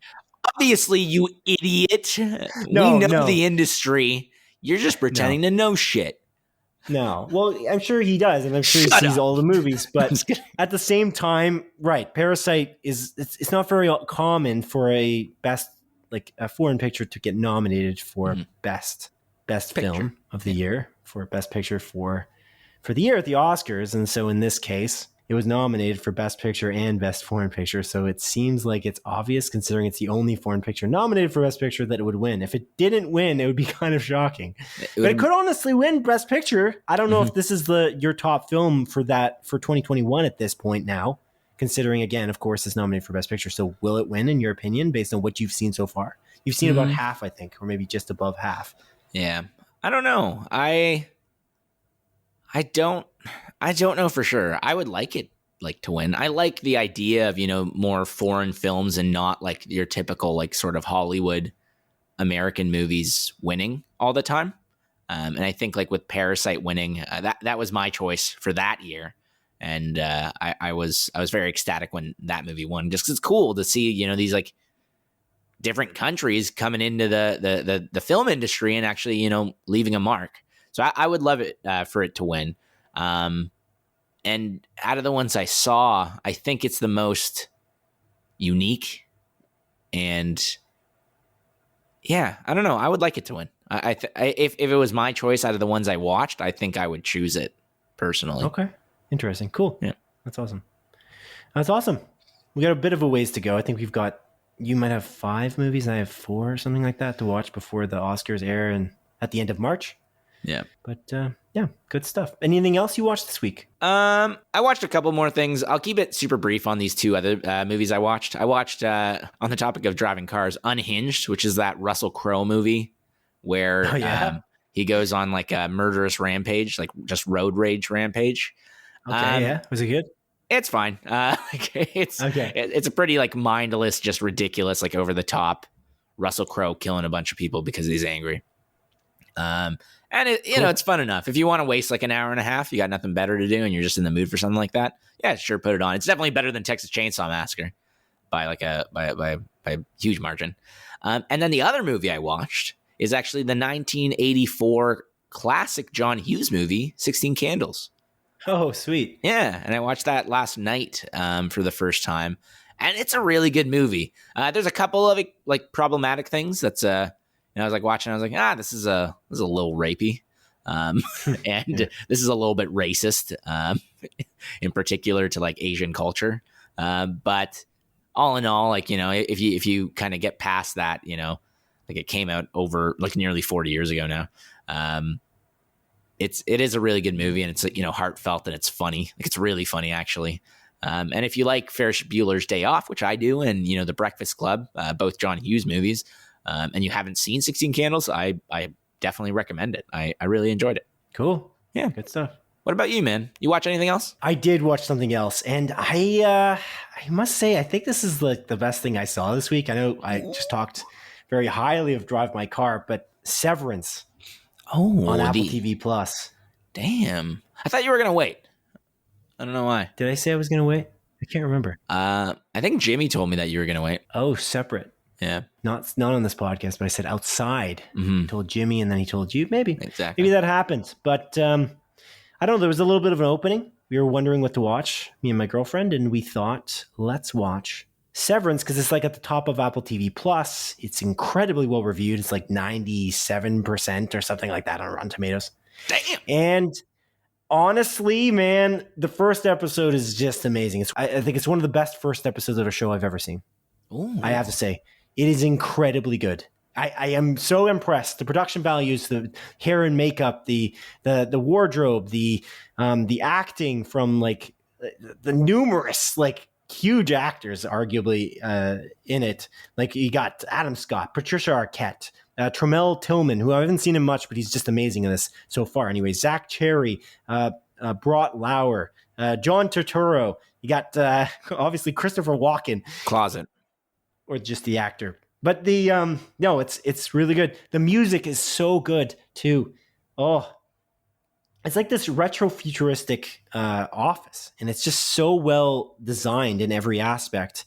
Obviously, you idiot. We know the industry. You're just pretending to know shit. No. Well, I'm sure he does, and I'm sure he sees all the movies. But at the same time, right, Parasite it's not very common for a foreign picture to get nominated for best film of the year, for best picture for the year at the Oscars. And so in this case, it was nominated for Best Picture and Best Foreign Picture. So it seems like it's obvious, considering it's the only foreign picture nominated for Best Picture, that it would win. If it didn't win, it would be kind of shocking. But it could honestly win Best Picture. I don't know if this is your top film for 2021 at this point now, considering, again, of course, it's nominated for Best Picture. So will it win, in your opinion, based on what you've seen so far? You've seen about half, I think, or maybe just above half. Yeah. I don't know. I don't know for sure. I would like it to win. I like the idea of, more foreign films and not like your typical sort of Hollywood American movies winning all the time. And I think with Parasite winning, that was my choice for that year. And I was very ecstatic when that movie won, just 'cause it's cool to see, these different countries coming into the film industry and actually, leaving a mark. So I would love it for it to win. And out of the ones I saw, I think it's the most unique. And yeah, I don't know. I would like it to win. If it was my choice out of the ones I watched, I think I would choose it personally. Okay. Interesting. Cool. Yeah. That's awesome. That's awesome. We got a bit of a ways to go. I think you might have 5 movies. I have 4 or something like that to watch before the Oscars air and at the end of March. Yeah. But yeah, good stuff. Anything else you watched this week? I watched a couple more things. I'll keep it super brief on these 2 other movies I watched. I watched, on the topic of driving cars, Unhinged, which is that Russell Crowe movie where he goes on like a murderous rampage, like just road rage rampage. Okay, yeah. Was it good? It's fine. It's a pretty like mindless, just ridiculous, like over the top Russell Crowe killing a bunch of people because he's angry. And it's fun enough. If you want to waste like an hour and a half, you got nothing better to do and you're just in the mood for something like that, yeah, sure, put it on. It's definitely better than Texas Chainsaw Massacre by like by a huge margin. And then the other movie I watched is actually the 1984 classic John Hughes movie, 16 Candles. Oh, sweet. Yeah, and I watched that last night for the first time, and it's a really good movie. There's a couple of like problematic things that's I was like watching, I was like, this is a little rapey, and this is a little bit racist, in particular to like Asian culture. But all in all, like if you kind of get past that, like it came out over like nearly 40 years ago now. It is a really good movie, and it's heartfelt, and it's funny. Like it's really funny actually. And if you like Ferris Bueller's Day Off, which I do, and The Breakfast Club, both John Hughes movies, and you haven't seen 16 Candles, I definitely recommend it. I really enjoyed it. Cool. Yeah, good stuff. What about you, man? You watch anything else? I did watch something else, and I must say I think this is like the best thing I saw this week. I know I just talked very highly of Drive My Car, but Severance. On Apple TV Plus. Damn. I thought you were going to wait. I don't know why. Did I say I was going to wait? I can't remember. I think Jimmy told me that you were going to wait. Oh, separate. Yeah. Not on this podcast, but I said outside. Mm-hmm. He told Jimmy and then he told you. Maybe. Exactly. Maybe that happened. But I don't know. There was a little bit of an opening. We were wondering what to watch, me and my girlfriend, and we thought, let's watch Severance, because it's like at the top of Apple TV Plus. It's incredibly well reviewed. It's like 97% or something like that on Rotten Tomatoes. Damn. And honestly, man, the first episode is just amazing. I think it's one of the best first episodes of a show I've ever seen. Ooh. I have to say, it is incredibly good. I am so impressed. The production values, the hair and makeup, the wardrobe, the acting from like the numerous like huge actors arguably in it. Like you got Adam Scott, Patricia Arquette, Tremel Tillman, who I haven't seen him much, but he's just amazing in this so far. Anyway, Zach Cherry, Brought Lauer, John Turturro. You got obviously Christopher Walken. Closet. Or just the actor. But the no, it's really good. The music is so good too. Oh, it's like this retro futuristic office, and it's just so well designed in every aspect.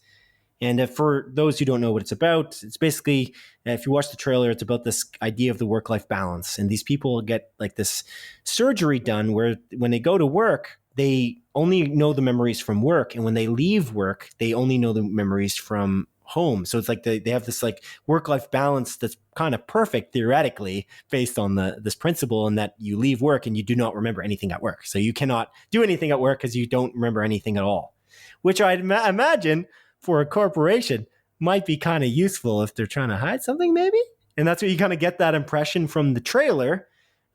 And for those who don't know what it's about, it's basically, if you watch the trailer, it's about this idea of the work-life balance. And these people get like this surgery done where when they go to work, they only know the memories from work. And when they leave work, they only know the memories from home. So it's like they have this like work-life balance that's kind of perfect theoretically based on this principle, and that you leave work and you do not remember anything at work. So you cannot do anything at work because you don't remember anything at all, which I'd imagine for a corporation might be kind of useful if they're trying to hide something maybe. And that's what you kind of get that impression from the trailer.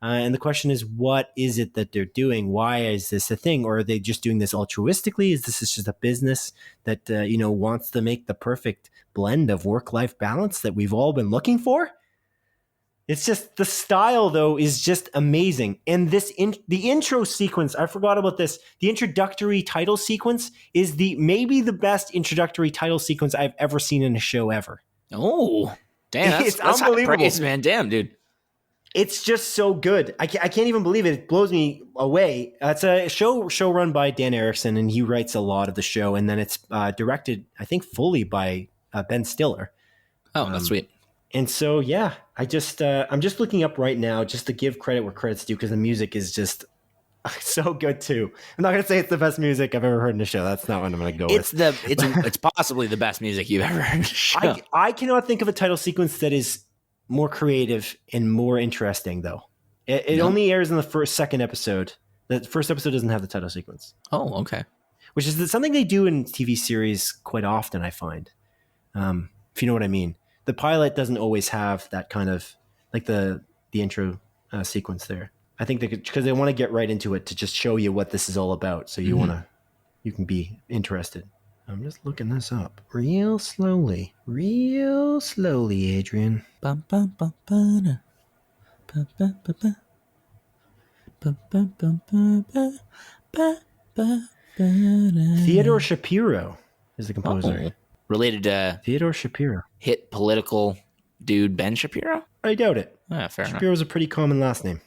And the question is, what is it that they're doing? Why is this a thing? Or are they just doing this altruistically? Is this just a business that, wants to make the perfect blend of work-life balance that we've all been looking for? It's just, the style though is just amazing. And the intro sequence, I forgot about this. The introductory title sequence is maybe the best introductory title sequence I've ever seen in a show ever. Oh, damn. That's unbelievable. Praise, man. Damn, dude. It's just so good. I can't even believe it. It blows me away. It's a show run by Dan Erickson, and he writes a lot of the show. And then it's directed, I think, fully by Ben Stiller. Oh, that's sweet. And so, yeah, I'm just looking up right now just to give credit where credit's due, because the music is just So good too. I'm not gonna say it's the best music I've ever heard in a show. That's not what I'm gonna go with. It's possibly the best music you've ever heard in a show. I cannot think of a title sequence that is more creative and more interesting, though. It only airs in the second episode. The first episode doesn't have the title sequence. Oh, okay. Which is something they do in TV series quite often, I find. If you know what I mean. The pilot doesn't always have that kind of, like the intro sequence there. I think because they want to get right into it to just show you what this is all about. So you you can be interested. I'm just looking this up real slowly, Adrian. Bum, bum, bum, ba-da. Bum, bum, ba, ba. Bum, bum, bum, ba, ba. Ba, ba, ba-da. Theodore Shapiro is the composer. Oh. Related to Theodore Shapiro. Hit political dude Ben Shapiro? I doubt it. Fair enough. Shapiro's a pretty common last name.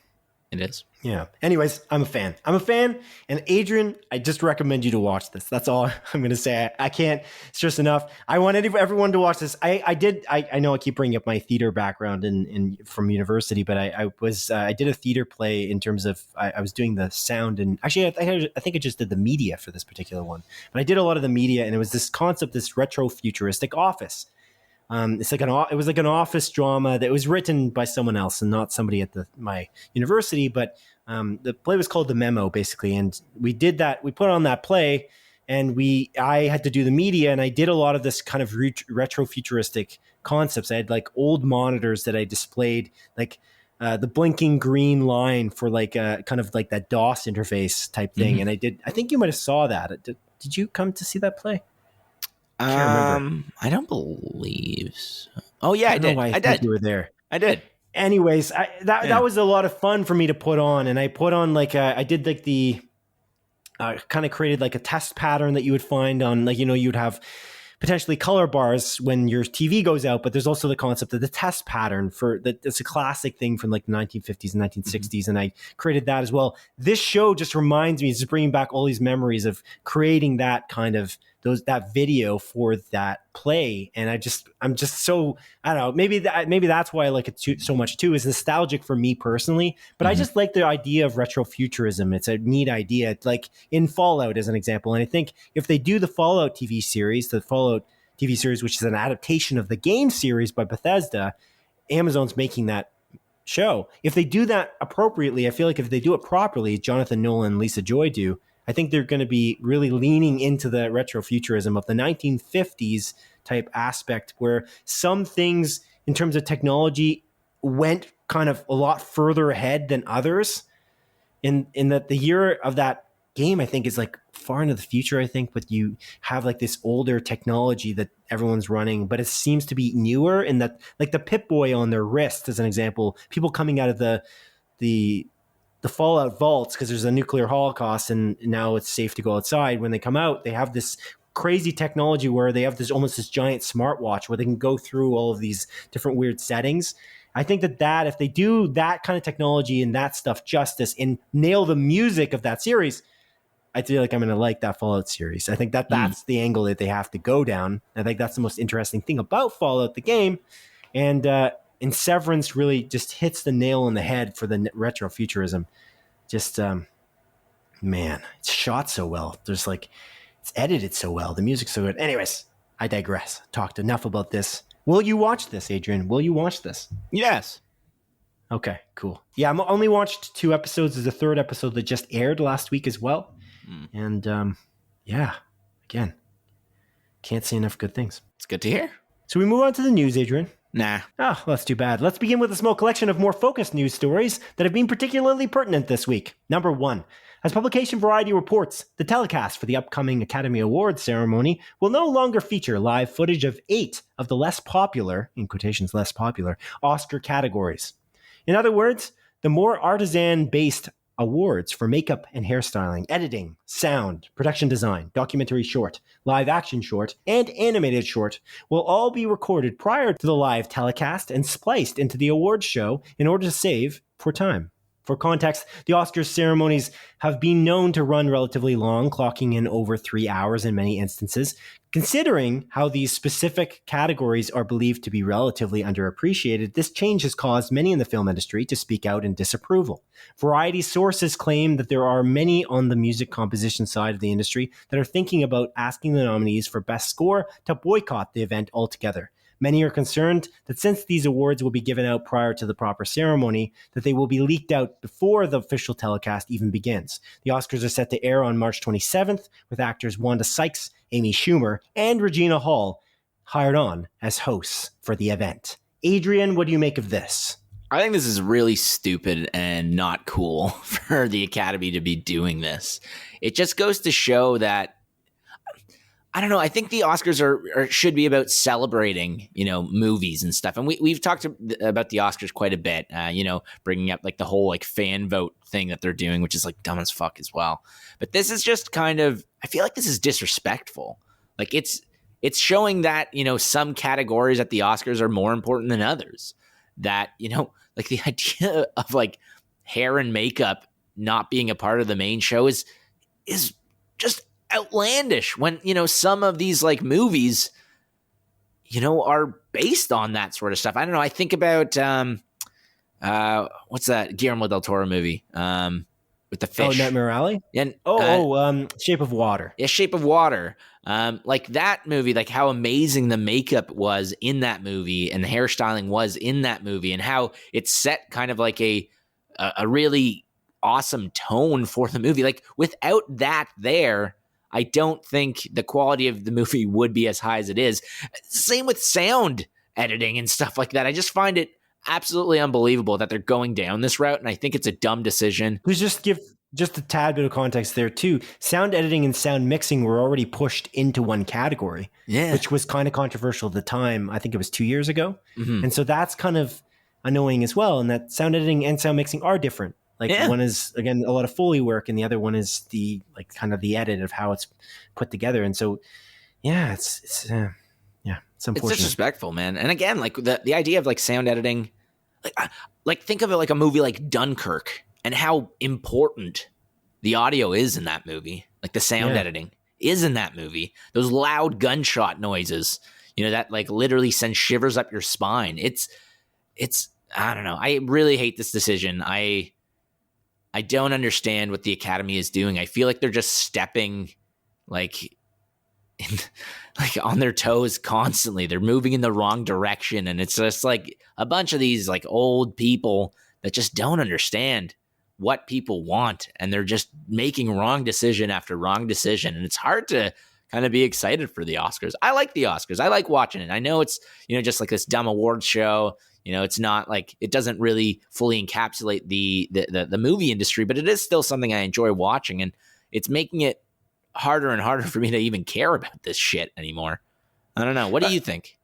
It is. Yeah. Anyways, I'm a fan. And Adrian, I just recommend you to watch this. That's all I'm going to say. I can't stress enough. I want everyone to watch this. I know I keep bringing up my theater background in from university, but I did a theater play in terms of I was doing the sound, and actually I think I just did the media for this particular one. But I did a lot of the media, and it was this concept, this retro futuristic office. It was like an office drama that was written by someone else and not somebody at my university, but the play was called The Memo, basically. And we did that. We put on that play, and I had to do the media, and I did a lot of this kind of retro futuristic concepts. I had like old monitors that I displayed, like the blinking green line for like kind of like that DOS interface type thing. And I think you might have saw that. Did you come to see that play? I don't believe so. Oh yeah, I did. I did. You were there. I did. Anyways, that was a lot of fun for me to put on, and I put on like I did like the kind of created like a test pattern that you would find on, like, you'd have potentially color bars when your TV goes out, but there's also the concept of the test pattern for that. It's a classic thing from like the 1950s and 1960s, and I created that as well. This show just reminds me, it's just bringing back all these memories of creating that kind of that video for that play. And I'm just so, I don't know, maybe that's why I like it so much too, is nostalgic for me personally, but I just like the idea of retrofuturism. It's a neat idea, like in Fallout as an example. And I think if they do the Fallout TV series, which is an adaptation of the game series by Bethesda, Amazon's making that show. If they do that appropriately, I feel like if they do it properly, Jonathan Nolan and Lisa Joy do, I think they're going to be really leaning into the retrofuturism of the 1950s type aspect, where some things in terms of technology went kind of a lot further ahead than others. In that the year of that game, I think, is like far into the future, I think, but you have like this older technology that everyone's running, but it seems to be newer, in that like the Pip-Boy on their wrist, as an example, people coming out of the Fallout vaults, because there's a nuclear holocaust and now it's safe to go outside. When they come out, they have this crazy technology where they have almost this giant smartwatch where they can go through all of these different weird settings. I think that if they do that kind of technology and that stuff justice and nail the music of that series, I feel like I'm going to like that Fallout series. I think that's the angle that they have to go down. I think that's the most interesting thing about Fallout, the game. And Severance really just hits the nail on the head for the retrofuturism. Just, man, it's shot so well. There's like, it's edited so well. The music's so good. Anyways, I digress. Talked enough about this. Will you watch this, Adrian? Will you watch this? Yes. Okay, cool. Yeah, I only watched 2 episodes. There's a 3rd episode that just aired last week as well. And yeah, again, can't say enough good things. It's good to hear. So we move on to the news, Adrian. Nah. Oh, that's too bad. Let's begin with a small collection of more focused news stories that have been particularly pertinent this week. Number 1. As publication Variety reports, the telecast for the upcoming Academy Awards ceremony will no longer feature live footage of 8 of the less popular, in quotations less popular, Oscar categories. In other words, the more artisan-based awards for makeup and hairstyling, editing, sound, production design, documentary short, live action short, and animated short will all be recorded prior to the live telecast and spliced into the awards show in order to save for time. For context, the Oscars ceremonies have been known to run relatively long, clocking in over 3 hours in many instances. Considering how these specific categories are believed to be relatively underappreciated, this change has caused many in the film industry to speak out in disapproval. Variety sources claim that there are many on the music composition side of the industry that are thinking about asking the nominees for Best Score to boycott the event altogether. Many are concerned that since these awards will be given out prior to the proper ceremony, that they will be leaked out before the official telecast even begins. The Oscars are set to air on March 27th, with actors Wanda Sykes, Amy Schumer, and Regina Hall hired on as hosts for the event. Adrian, what do you make of this? I think this is really stupid and not cool for the Academy to be doing this. It just goes to show that, I don't know. I think the Oscars should be about celebrating, movies and stuff. And we've talked about the Oscars quite a bit, bringing up like the whole like fan vote thing that they're doing, which is like dumb as fuck as well. But this is just kind of, I feel like this is disrespectful. Like it's showing that, some categories at the Oscars are more important than others. That, like the idea of like hair and makeup not being a part of the main show is just outlandish when some of these like movies are based on that sort of stuff. I don't know. I think about what's that Guillermo del Toro movie with the fish? Nightmare Alley. And Shape of Water. Yeah, Shape of Water. Like that movie, like how amazing the makeup was in that movie and the hairstyling was in that movie, and how it set kind of like a really awesome tone for the movie. Like without that there, I don't think the quality of the movie would be as high as it is. Same with sound editing and stuff like that. I just find it absolutely unbelievable that they're going down this route, and I think it's a dumb decision. Let's just give just a tad bit of context there too. Sound editing and sound mixing were already pushed into one category, which was kind of controversial at the time. I think it was 2 years ago. Mm-hmm. And so that's kind of annoying as well. And that sound editing and sound mixing are different. Like one is, again, a lot of Foley work, and the other one is the like kind of the edit of how it's put together. And so, it's unfortunate. It's disrespectful, man. And again, like the idea of like sound editing, like think of it like a movie like Dunkirk and how important the audio is in that movie. Like the sound editing is in that movie. Those loud gunshot noises, that like literally send shivers up your spine. It's I don't know. I really hate this decision. I don't understand what the Academy is doing. I feel like they're just stepping like on their toes constantly. They're moving in the wrong direction. And it's just like a bunch of these like old people that just don't understand what people want. And they're just making wrong decision after wrong decision. And it's hard to kind of be excited for the Oscars. I like the Oscars. I like watching it. I know it's, just like this dumb awards show. It's not like it doesn't really fully encapsulate the movie industry, but it is still something I enjoy watching, and it's making it harder and harder for me to even care about this shit anymore. I don't know. What do you think?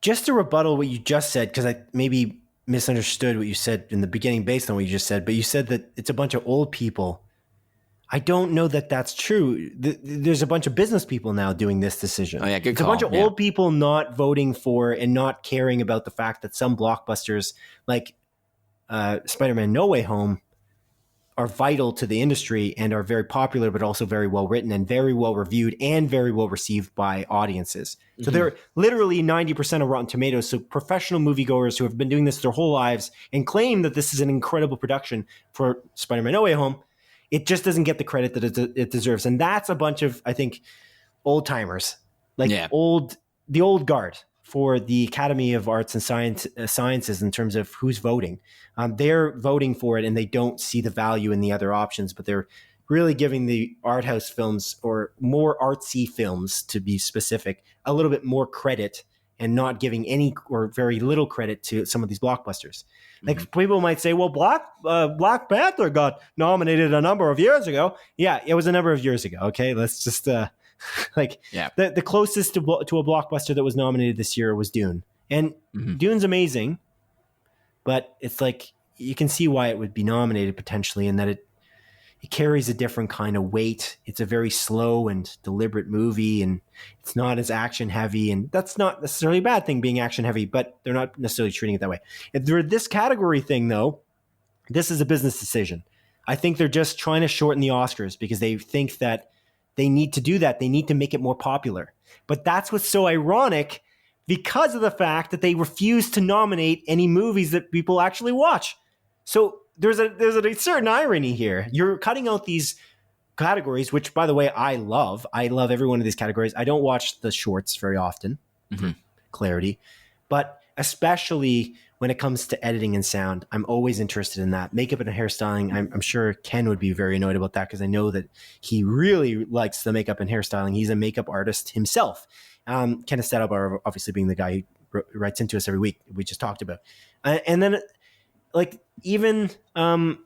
Just to rebuttal what you just said, because I maybe misunderstood what you said in the beginning based on what you just said, but you said that it's a bunch of old people. I don't know that that's true. There's a bunch of business people now doing this decision. Oh yeah, good call. It's a bunch of old people not voting for and not caring about the fact that some blockbusters like Spider-Man No Way Home are vital to the industry and are very popular, but also very well written and very well reviewed and very well received by audiences. Mm-hmm. So they're literally 90% of Rotten Tomatoes. So professional moviegoers who have been doing this their whole lives and claim that this is an incredible production for Spider-Man No Way Home, it just doesn't get the credit that it deserves. And that's a bunch of, I think, old timers, like the old guard for the Academy of Arts and Sciences in terms of who's voting. They're voting for it and they don't see the value in the other options, but they're really giving the art house films, or more artsy films to be specific, a little bit more credit and not giving any or very little credit to some of these blockbusters. Like people might say, well, Black Panther got nominated a number of years ago. Yeah, it was a number of years ago. Okay, let's just the closest to a blockbuster that was nominated this year was Dune, and Dune's amazing, but it's like you can see why it would be nominated potentially, in that it carries a different kind of weight. It's a very slow and deliberate movie, and it's not as action heavy. And that's not necessarily a bad thing, being action heavy, but they're not necessarily treating it that way. This category thing, though, this is a business decision. I think they're just trying to shorten the Oscars because they think that they need to do that. They need to make it more popular. But that's what's so ironic because of the fact that they refuse to nominate any movies that people actually watch. So there's a certain irony here. You're cutting out these categories, which, by the way, I love. I love every one of these categories. I don't watch the shorts very often, for clarity. But especially when it comes to editing and sound, I'm always interested in that. Makeup and hairstyling, I'm sure Ken would be very annoyed about that because I know that he really likes the makeup and hairstyling. He's a makeup artist himself. Ken Esteban, obviously being the guy who writes into us every week, we just talked about. And then, like, even... did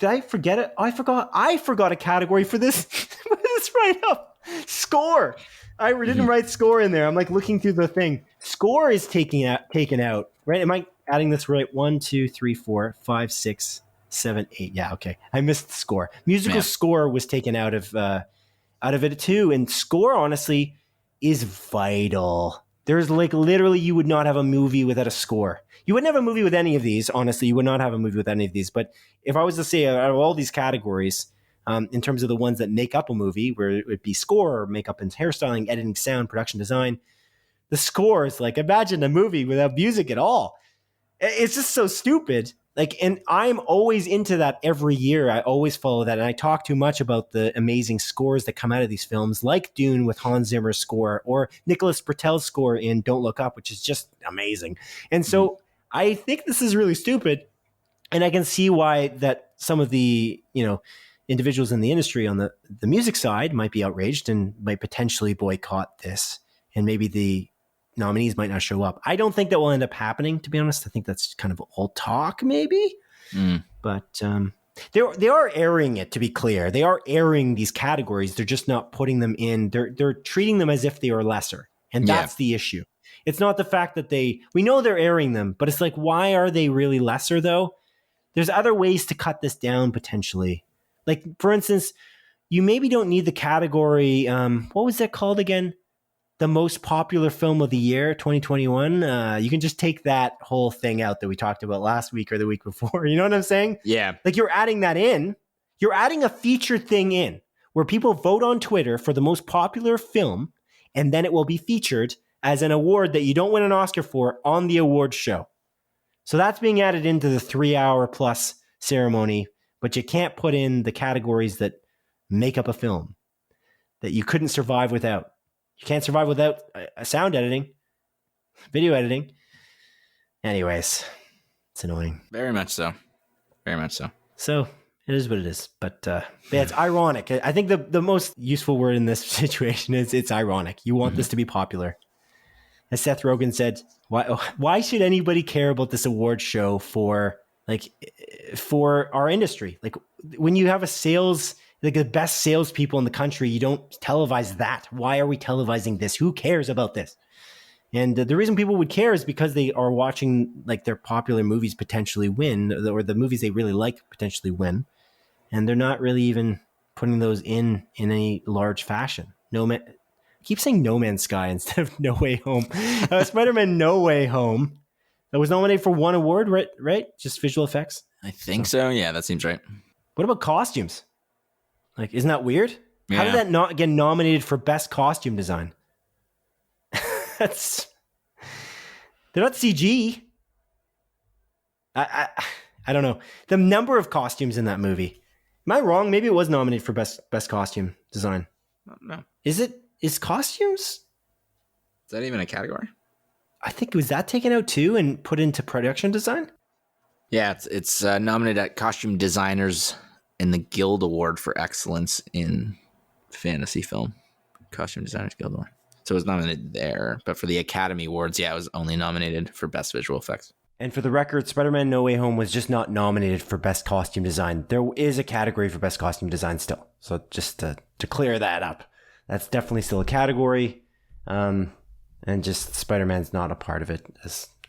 I forget it? I forgot a category for this. It's right up. Score. I didn't write score in there. I'm like looking through the thing. Score is taken out, right? Am I adding this right? 1, 2, 3, 4, 5, 6, 7, 8. Yeah, okay. I missed the score. Musical score was taken out of it too. And score, honestly, is vital. There's like literally you would not have a movie without a score. You wouldn't have a movie with any of these. Honestly, you would not have a movie with any of these. But if I was to say out of all these categories, in terms of the ones that make up a movie, where it would be score, makeup and hairstyling, editing, sound, production design, the score is like, imagine a movie without music at all. It's just so stupid. Like, and I'm always into that every year. I always follow that. And I talk too much about the amazing scores that come out of these films, like Dune with Hans Zimmer's score or Nicholas Britell's score in Don't Look Up, which is just amazing. And so I think this is really stupid. And I can see why that some of the, individuals in the industry on the music side might be outraged and might potentially boycott this. And maybe the nominees might not show up. I don't think that will end up happening, to be honest. I think that's kind of all talk, maybe. But they are airing it, to be clear. They are airing these categories. They're just not putting them in. They're treating them as if they are lesser. And that's the issue. It's not the fact that we know they're airing them, but it's like, why are they really lesser, though? There's other ways to cut this down, potentially. Like, for instance, you maybe don't need the category, what was that called again? The most popular film of the year, 2021. You can just take that whole thing out that we talked about last week or the week before. You know what I'm saying? Yeah. Like, you're adding that in. You're adding a featured thing in where people vote on Twitter for the most popular film, and then it will be featured as an award that you don't win an Oscar for on the awards show. So that's being added into the 3-hour plus ceremony, but you can't put in the categories that make up a film that you couldn't survive without. You can't survive without sound editing, video editing. Anyways, it's annoying. Very much so. Very much so. So it is what it is. But yeah, it's ironic. I think the most useful word in this situation is it's ironic. You want this to be popular. As Seth Rogen said, why should anybody care about this award show for our industry? Like, when you have the best salespeople in the country, you don't televise that. Why are we televising this? Who cares about this? And the reason people would care is because they are watching like their popular movies potentially win, or the movies they really like potentially win. And they're not really even putting those in any large fashion. I keep saying No Man's Sky instead of No Way Home. Spider-Man No Way Home. That was nominated for one award, right? Just visual effects? I think so. Yeah, that seems right. What about costumes? Like, isn't that weird? Yeah. How did that not get nominated for best costume design? They're not CG. I don't know. The number of costumes in that movie. Am I wrong? Maybe it was nominated for best costume design. No. Is costumes? Is that even a category? I think, was that taken out too and put into production design? Yeah, it's nominated at Costume Designers in the Guild Award for Excellence in Fantasy Film. Costume Designers Guild Award. So it was nominated there. But for the Academy Awards, yeah, it was only nominated for Best Visual Effects. And for the record, Spider-Man No Way Home was just not nominated for Best Costume Design. There is a category for Best Costume Design still. So just to clear that up. That's definitely still a category. And just Spider-Man's not a part of it,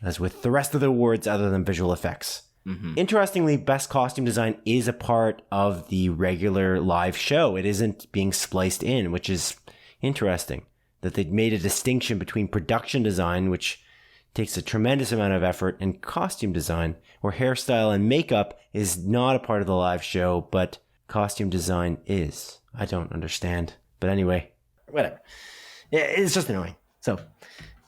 as with the rest of the awards other than visual effects. Mm-hmm. Interestingly, Best Costume Design is a part of the regular live show. It isn't being spliced in, which is interesting. That they made a distinction between production design, which takes a tremendous amount of effort in costume design, where hairstyle and makeup is not a part of the live show, but costume design is. I don't understand. But anyway, whatever. It's just annoying. So,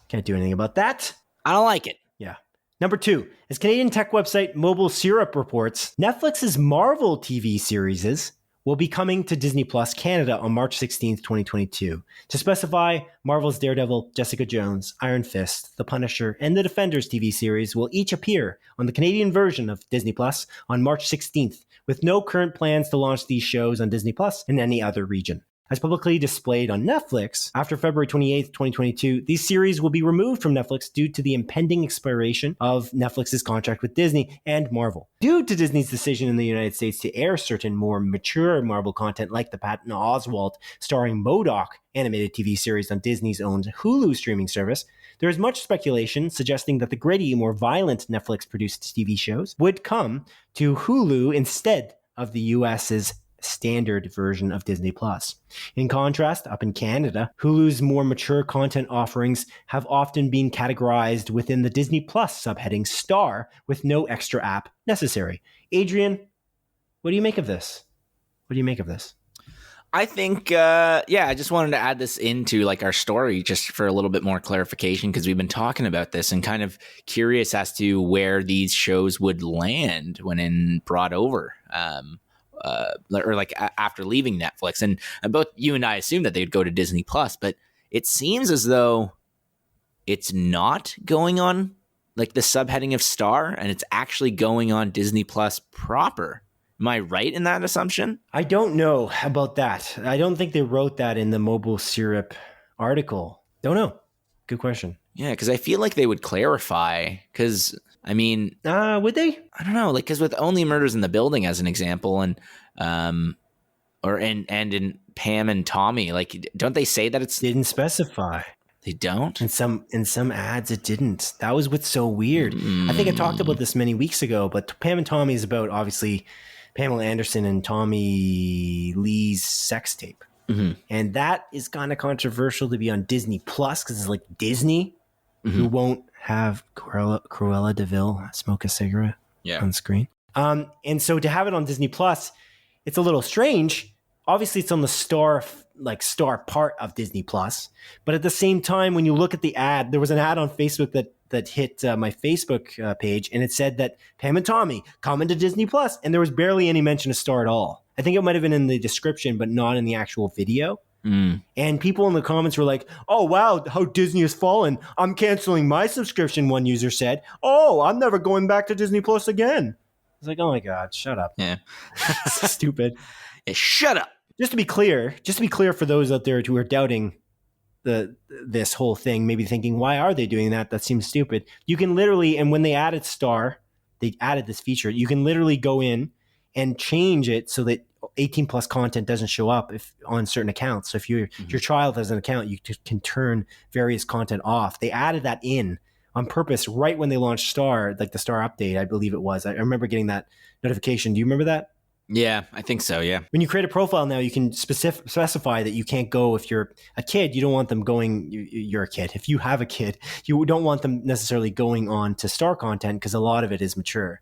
can't do anything about that. I don't like it. Yeah. Number 2, as Canadian tech website Mobile Syrup reports, Netflix's Marvel TV series will be coming to Disney Plus Canada on March 16th, 2022. To specify, Marvel's Daredevil, Jessica Jones, Iron Fist, The Punisher, and The Defenders TV series will each appear on the Canadian version of Disney Plus on March 16th, with no current plans to launch these shows on Disney Plus in any other region. As publicly displayed on Netflix, after February 28th, 2022, these series will be removed from Netflix due to the impending expiration of Netflix's contract with Disney and Marvel. Due to Disney's decision in the United States to air certain more mature Marvel content like the Patton Oswalt starring MODOK animated TV series on Disney's own Hulu streaming service, there is much speculation suggesting that the gritty, more violent Netflix-produced TV shows would come to Hulu instead of the US's standard version of Disney Plus. In contrast, up in Canada, Hulu's more mature content offerings have often been categorized within the Disney Plus subheading Star with no extra app necessary. Adrian, what do you make of this? I think, I just wanted to add this into like our story just for a little bit more clarification, because we've been talking about this and kind of curious as to where these shows would land when brought over. Or like after leaving Netflix, and both you and I assumed that they'd go to Disney Plus, but it seems as though it's not going on like the subheading of Star, and it's actually going on Disney Plus proper. Am I right in that assumption? I don't know about that. I don't think they wrote that in the Mobile Syrup article. Don't know. Good question. Yeah, because I feel like they would clarify, because I mean, would they? I don't know, like, because with Only Murders in the Building as an example, and in Pam and Tommy, like, don't they say that it's didn't specify? They don't. In some ads, it didn't. That was what's so weird. I think I talked about this many weeks ago, but Pam and Tommy is about obviously Pamela Anderson and Tommy Lee's sex tape, and that is kind of controversial to be on Disney Plus because it's like Disney. Who won't have Cruella de Vil smoke a cigarette on screen. And so to have it on Disney Plus, it's a little strange. Obviously, it's on the star part of Disney Plus. But at the same time, when you look at the ad, there was an ad on Facebook that hit my Facebook page, and it said that Pam and Tommy coming to Disney Plus, and there was barely any mention of Star at all. I think it might have been in the description, but not in the actual video. And people in the comments were like, oh, wow, how Disney has fallen. I'm canceling my subscription, one user said. Oh, I'm never going back to Disney Plus again. I was like, oh my God, shut up. Yeah. Stupid. Yeah, shut up. Just to be clear for those out there who are doubting this whole thing, maybe thinking, why are they doing that? That seems stupid. You can literally, and when they added Star, they added this feature. You can literally go in and change it so that 18 plus content doesn't show up if on certain accounts. So if your child has an account, you can turn various content off. They added that in on purpose right when they launched Star, like the Star update, I believe it was. I remember getting that notification. Do you remember that? Yeah, I think so, yeah. When you create a profile now, you can specify that you can't go if you're a kid. You don't want them going, you're a kid. If you have a kid, you don't want them necessarily going on to Star content because a lot of it is mature.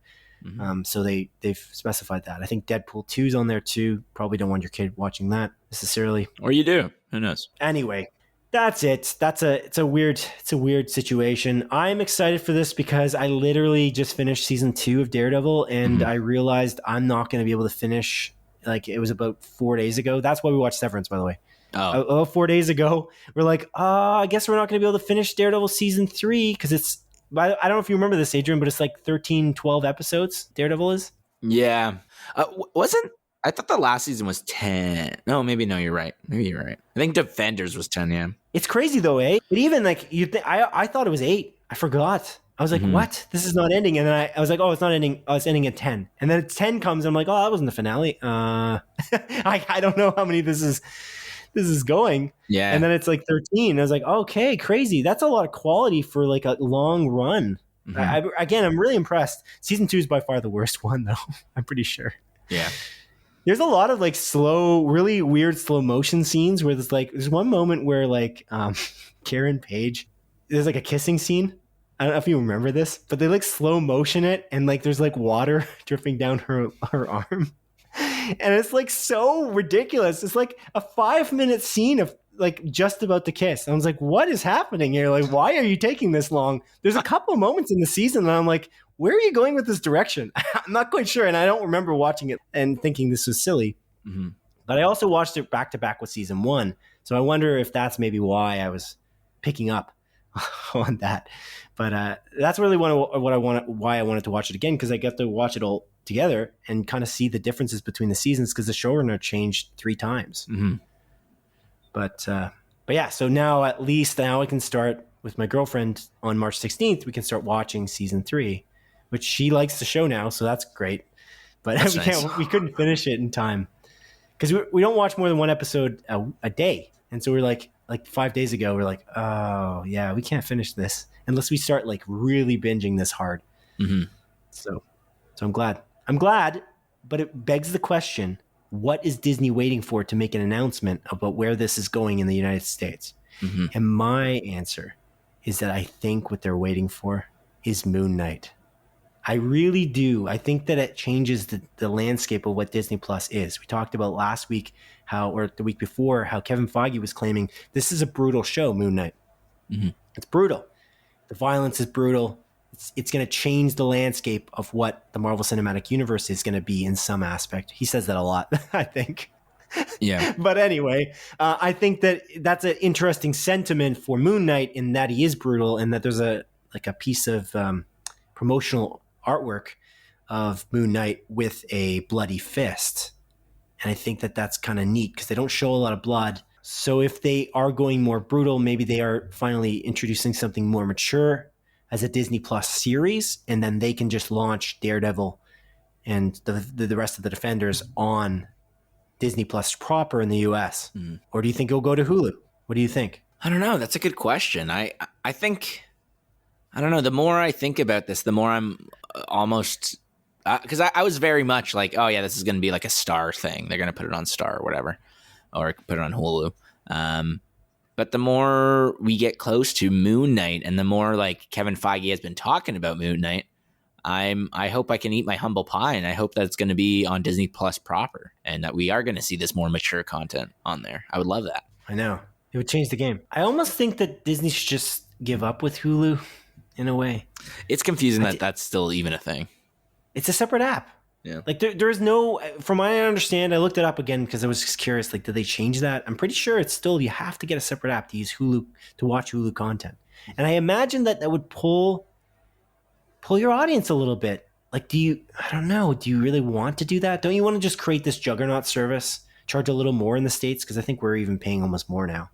So they've specified that. I think Deadpool 2's on there too. Probably don't want your kid watching that necessarily. Or you do. Who knows? Anyway, that's it. It's a weird situation. I'm excited for this because I literally just finished season 2 of Daredevil, and I realized I'm not going to be able to finish. Like, it was about 4 days ago. That's why we watched Severance, by the way. Oh, 4 days ago, we're like, I guess we're not going to be able to finish Daredevil season 3 because it's. I don't know if you remember this, Adrian, but it's like 13, 12 episodes, Daredevil is. Yeah. I thought the last season was 10. No, you're right. Maybe you're right. I think Defenders was 10, yeah. It's crazy though, eh? But even like, I thought it was 8. I forgot. I was like, what? This is not ending. And then I was like, oh, it's not ending. Oh, it's ending at 10. And then 10 comes, and I'm like, oh, that wasn't the finale. I don't know how many this is going. Yeah. And then it's like 13. I was like, okay, crazy. That's a lot of quality for like a long run. I'm really impressed. Season 2 is by far the worst one though. I'm pretty sure. Yeah. There's a lot of like really weird slow motion scenes where there's one moment where like Karen Page, there's like a kissing scene. I don't know if you remember this, but they like slow motion it and like there's like water dripping down her arm. And it's like so ridiculous. It's like a 5-minute scene of like just about to kiss. I was like, what is happening here? Like, why are you taking this long? There's a couple of moments in the season that I'm like, where are you going with this direction? I'm not quite sure. And I don't remember watching it and thinking this was silly. Mm-hmm. But I also watched it back to back with season 1. So I wonder if that's maybe why I was picking up on that. But that's really why I wanted to watch it again, because I got to watch it all together and kind of see the differences between the seasons, because the showrunner changed 3 times. Mm-hmm. But yeah, so now at least now I can start with my girlfriend on March 16th. We can start watching season 3, which she likes the show now, so that's great. But we couldn't finish it in time because we don't watch more than one episode a day, and so we're like 5 days ago we're like, oh yeah, we can't finish this unless we start like really binging this hard. Mm-hmm. So I'm glad, but it begs the question: what is Disney waiting for to make an announcement about where this is going in the United States? Mm-hmm. And my answer is that I think what they're waiting for is Moon Knight. I really do. I think that it changes the landscape of what Disney Plus is. We talked about last week or the week before, how Kevin Feige was claiming this is a brutal show, Moon Knight. Mm-hmm. It's brutal. The violence is brutal. It's going to change the landscape of what the Marvel Cinematic Universe is going to be in some aspect. He says that a lot, I think. Yeah. But anyway, I think that that's an interesting sentiment for Moon Knight, in that he is brutal, and that there's a piece of promotional artwork of Moon Knight with a bloody fist. And I think that that's kind of neat because they don't show a lot of blood. So if they are going more brutal, maybe they are finally introducing something more mature as a Disney Plus series, and then they can just launch Daredevil and the rest of the Defenders on Disney Plus proper in the US. Mm. Or do you think it'll go to Hulu? What do you think? I don't know. That's a good question. I think, I don't know. The more I think about this, the more I'm almost, because I was very much like, oh yeah, this is going to be like a Star thing. They're going to put it on Star or whatever, or put it on Hulu. But the more we get close to Moon Knight, and the more like Kevin Feige has been talking about Moon Knight, I hope I can eat my humble pie, and I hope that it's going to be on Disney Plus proper, and that we are going to see this more mature content on there. I would love that. I know. It would change the game. I almost think that Disney should just give up with Hulu in a way. It's confusing that that's still even a thing. It's a separate app. Yeah. Like there's no, from what I understand, I looked it up again because I was just curious, like, did they change that? I'm pretty sure it's still, you have to get a separate app to use Hulu, to watch Hulu content. And I imagine that would pull your audience a little bit. Like, I don't know, do you really want to do that? Don't you want to just create this juggernaut service, charge a little more in the States? Because I think we're even paying almost more now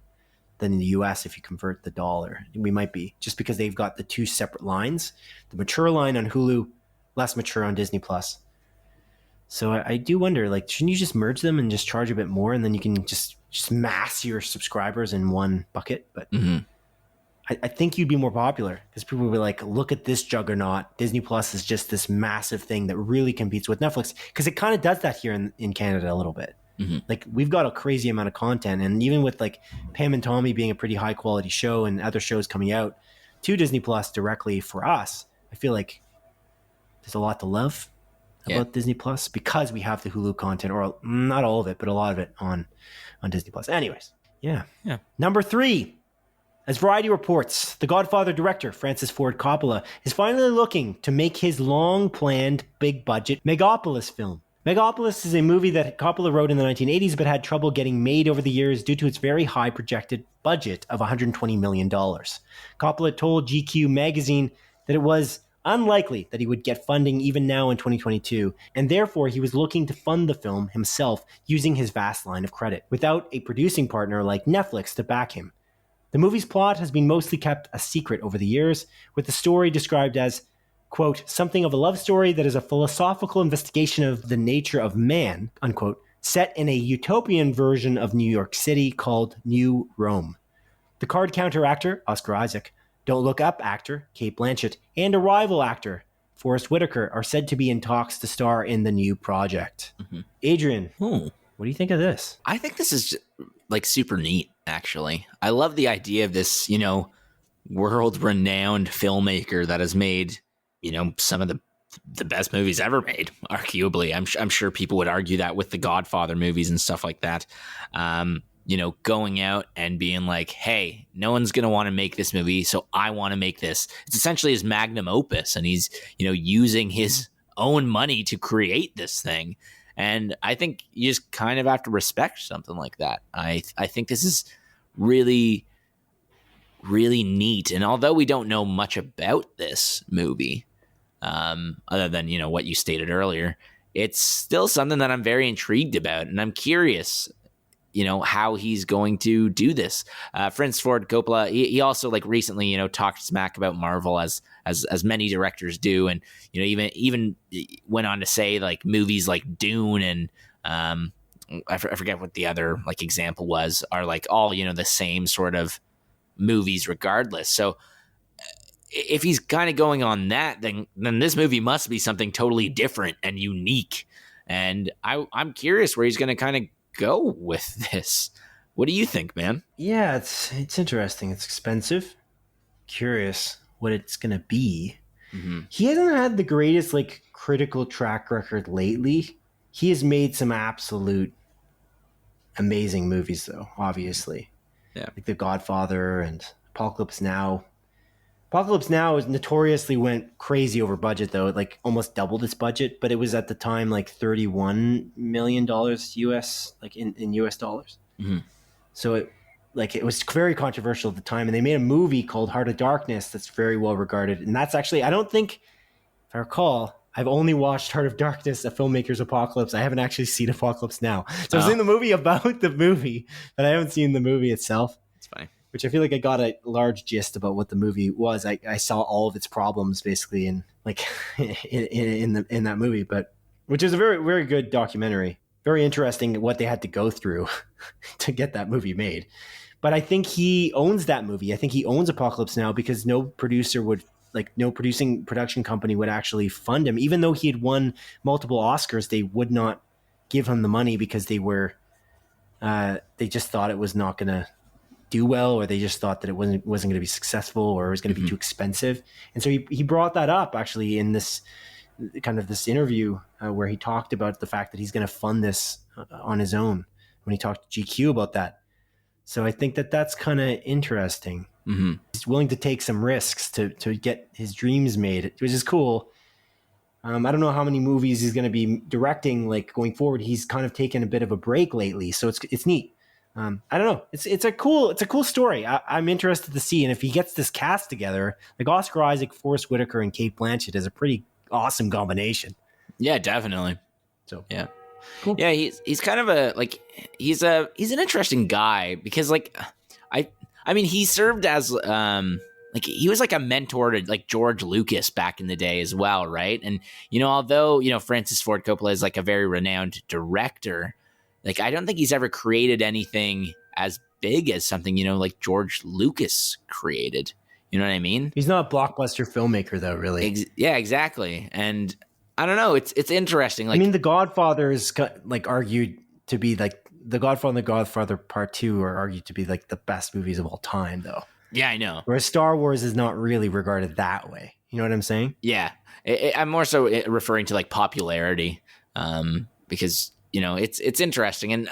than in the US if you convert the dollar. We might be, just because they've got the 2 separate lines, the mature line on Hulu, less mature on Disney Plus. So I do wonder, like, shouldn't you just merge them and just charge a bit more, and then you can just mass your subscribers in one bucket? But mm-hmm. I think you'd be more popular because people would be like, look at this juggernaut. Disney Plus is just this massive thing that really competes with Netflix, because it kind of does that here in Canada a little bit. Mm-hmm. Like, we've got a crazy amount of content, and even with like Pam and Tommy being a pretty high quality show and other shows coming out to Disney Plus directly for us, I feel like there's a lot to love about Disney Plus because we have the Hulu content, or not all of it, but a lot of it on Disney Plus. Anyways, yeah. Number 3, as Variety reports, the Godfather director Francis Ford Coppola is finally looking to make his long-planned big-budget Megapolis film. Megapolis is a movie that Coppola wrote in the 1980s but had trouble getting made over the years due to its very high projected budget of $120 million. Coppola told GQ magazine that it was unlikely that he would get funding even now in 2022, and therefore he was looking to fund the film himself using his vast line of credit, without a producing partner like Netflix to back him. The movie's plot has been mostly kept a secret over the years, with the story described as, quote, something of a love story that is a philosophical investigation of the nature of man, unquote, set in a utopian version of New York City called New Rome. The card counter actor, Oscar Isaac, Don't Look Up actor, Cate Blanchett, and a rival actor, Forrest Whitaker, are said to be in talks to star in the new project. Mm-hmm. Adrian, what do you think of this? I think this is like super neat, actually. I love the idea of this, world-renowned filmmaker that has made, some of the best movies ever made, arguably. I'm sure people would argue that with the Godfather movies and stuff like that. Going out and being like, hey, no one's going to want to make this movie, so I want to make this. It's essentially his magnum opus, and he's, using his own money to create this thing. And I think you just kind of have to respect something like that. I think this is really, really neat. And although we don't know much about this movie, other than, what you stated earlier, it's still something that I'm very intrigued about. And I'm curious, how he's going to do this. Francis Ford Coppola, he also recently, talked smack about Marvel as many directors do. And, even went on to say movies like Dune and, I forget what the other example was, are all, the same sort of movies regardless. So if he's kind of going on that, then this movie must be something totally different and unique. And I'm curious where he's going to kind of go with this. What do you think, man? Yeah, it's interesting. It's expensive. Curious what it's gonna be. Mm-hmm. He hasn't had the greatest critical track record lately. He has made some absolute amazing movies, though. Obviously, yeah, The Godfather and Apocalypse Now. Apocalypse Now is notoriously went crazy over budget, though. It almost doubled its budget, but it was at the time $31 million US, in US dollars. Mm-hmm. So it was very controversial at the time, and they made a movie called Heart of Darkness that's very well regarded. And that's actually, I don't think, if I recall, I've only watched Heart of Darkness, a filmmaker's Apocalypse. I haven't actually seen Apocalypse Now. So I've seen the movie about the movie, but I haven't seen the movie itself. It's fine. Which I feel like I got a large gist about what the movie was. I saw all of its problems basically in that movie, but which is a very, very good documentary. Very interesting what they had to go through to get that movie made. But I think he owns that movie. I think he owns Apocalypse Now because no producer would, no production company would actually fund him. Even though he had won multiple Oscars, they would not give him the money because they just thought it was not going to do well, or they just thought that it wasn't going to be successful, or it was going to be too expensive. And so he brought that up actually in this this interview where he talked about the fact that he's going to fund this on his own when he talked to GQ about that. So I think that's kind of interesting. Mm-hmm. He's willing to take some risks to get his dreams made, which is cool. I don't know how many movies he's going to be directing going forward. He's kind of taken a bit of a break lately, so it's neat. I don't know. It's a cool story. I'm interested to see, and if he gets this cast together, Oscar Isaac, Forrest Whitaker, and Cate Blanchett is a pretty awesome combination. Yeah, definitely. So yeah, cool. Yeah, he's kind of he's an interesting guy because I mean he served as he was a mentor to George Lucas back in the day as well, right? And although Francis Ford Coppola is a very renowned director, I don't think he's ever created anything as big as something, George Lucas created. You know what I mean? He's not a blockbuster filmmaker, though, really. Yeah, exactly. And I don't know. It's interesting. I mean, The Godfather is argued to be The Godfather and The Godfather Part 2 are argued to be the best movies of all time, though. Yeah, I know. Whereas Star Wars is not really regarded that way. You know what I'm saying? Yeah. I'm more so referring to popularity because... it's interesting. And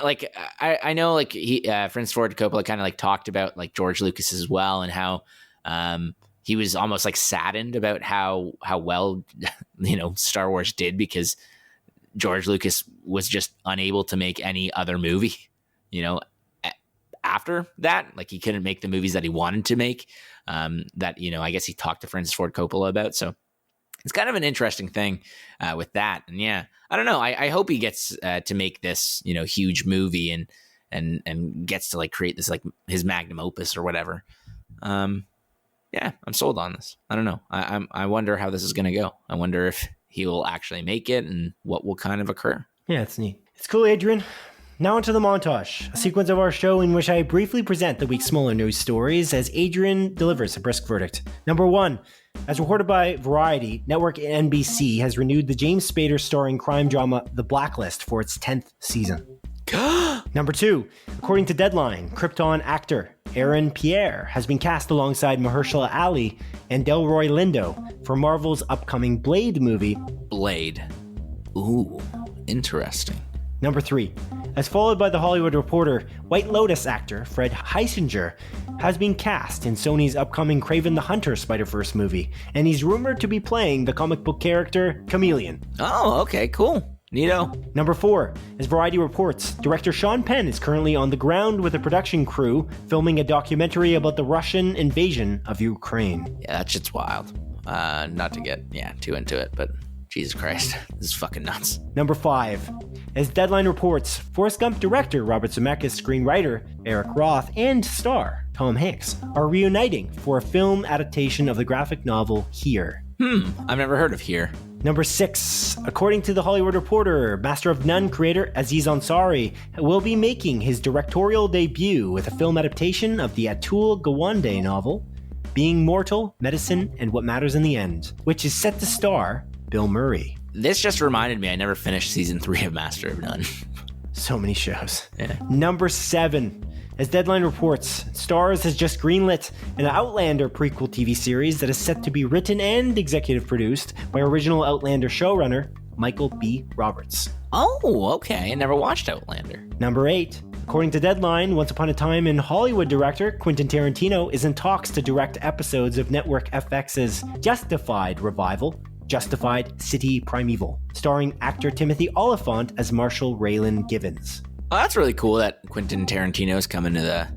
I know he Francis Ford Coppola kind of talked about George Lucas as well, and how he was almost saddened about how well Star Wars did because George Lucas was just unable to make any other movie after that. He couldn't make the movies that he wanted to make, that I guess he talked to Francis Ford Coppola about. So it's kind of an interesting thing with that. And yeah, I don't know. I hope he gets to make this, huge movie and gets to create this his magnum opus or whatever. Yeah, I'm sold on this. I don't know. I wonder how this is going to go. I wonder if he will actually make it and what will kind of occur. Yeah, it's neat. It's cool, Adrian. Now into the montage, a sequence of our show in which I briefly present the week's smaller news stories as Adrian delivers a brisk verdict. Number 1, as reported by Variety, network NBC has renewed the James Spader starring crime drama The Blacklist for its 10th season. Number 2, according to Deadline, Krypton actor Aaron Pierre has been cast alongside Mahershala Ali and Delroy Lindo for Marvel's upcoming Blade movie. Blade. Ooh, interesting. Number 3. As followed by The Hollywood Reporter, White Lotus actor Fred Heisinger has been cast in Sony's upcoming Kraven the Hunter Spider-Verse movie, and he's rumored to be playing the comic book character Chameleon. Oh, okay, cool. Neato. Number 4. As Variety reports, director Sean Penn is currently on the ground with a production crew filming a documentary about the Russian invasion of Ukraine. Yeah, that shit's wild. Not to get, too into it, but Jesus Christ, this is fucking nuts. Number 5. As Deadline reports, Forrest Gump director Robert Zemeckis, screenwriter Eric Roth, and star Tom Hanks are reuniting for a film adaptation of the graphic novel Here. I've never heard of Here. Number 6. According to The Hollywood Reporter, Master of None creator Aziz Ansari will be making his directorial debut with a film adaptation of the Atul Gawande novel, Being Mortal, Medicine, and What Matters in the End, which is set to star Bill Murray. This just reminded me I never finished season 3 of Master of None. So many shows. Yeah. Number 7. As Deadline reports, Starz has just greenlit an Outlander prequel TV series that is set to be written and executive produced by original Outlander showrunner Michael B. Roberts. Oh, okay. I never watched Outlander. Number 8. According to Deadline, Once Upon a Time in Hollywood director Quentin Tarantino is in talks to direct episodes of Network FX's Justified revival, Justified City Primeval, starring actor Timothy Oliphant as Marshall Raylan Givens. Oh, that's really cool that Quentin Tarantino's coming to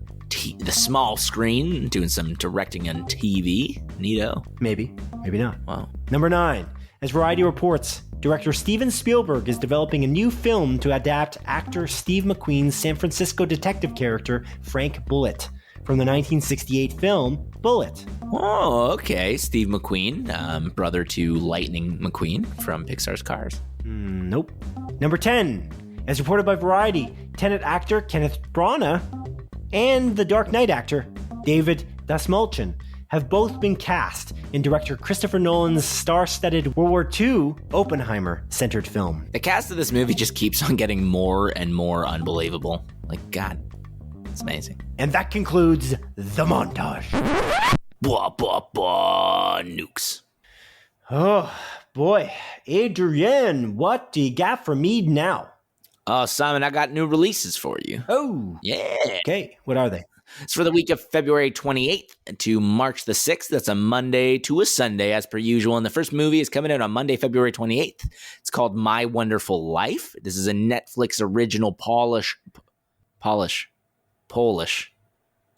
the small screen, doing some directing on TV. Neato. Maybe not. Wow. Number 9. As Variety reports, director Steven Spielberg is developing a new film to adapt actor Steve McQueen's San Francisco detective character Frank Bullitt from the 1968 film Bullitt. Oh, okay. Steve McQueen, brother to Lightning McQueen from Pixar's Cars. Nope. Number 10. As reported by Variety, Tenet actor Kenneth Branagh and the Dark Knight actor David Dastmalchian have both been cast in director Christopher Nolan's star-studded World War II Oppenheimer-centered film. The cast of this movie just keeps on getting more and more unbelievable. Like, God, it's amazing. And that concludes the montage. Blah, blah, blah, nukes. Oh, boy. Adrian, what do you got for me now? Oh, Simon, I got new releases for you. Oh. Yeah. Okay, what are they? It's for the week of February 28th to March the 6th. That's a Monday to a Sunday, as per usual. And the first movie is coming out on Monday, February 28th. It's called My Wonderful Life. This is a Netflix original Polish.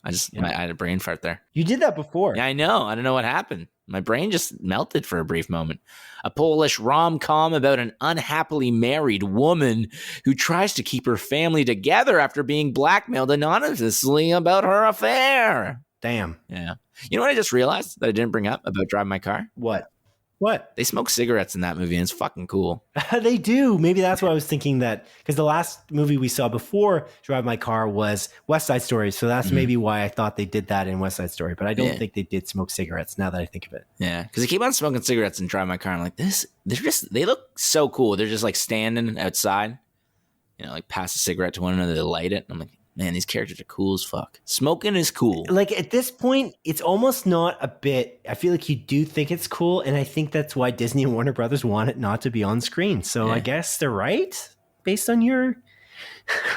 I had a brain fart there. You did that before. Yeah, I know. I don't know what happened. My brain just melted for a brief moment. A Polish rom-com about an unhappily married woman who tries to keep her family together after being blackmailed anonymously about her affair. Damn. Yeah. You know what I just realized that I didn't bring up about driving my car? What? They smoke cigarettes in that movie, and it's fucking cool. They do. Maybe that's what I was thinking, that because the last movie we saw before Drive My Car was West Side Story. So that's maybe why I thought they did that in West Side Story. But I don't think they did smoke cigarettes now that I think of it. Yeah. Because they keep on smoking cigarettes and Drive My Car. I'm like, they look so cool. They're just like standing outside, like pass a cigarette to one another, they light it. I'm like, man, these characters are cool as fuck. Smoking is cool. Like, at this point, it's almost not a bit. I feel like you do think it's cool, and I think that's why Disney and Warner Brothers want it not to be on screen. So I guess they're right, based on your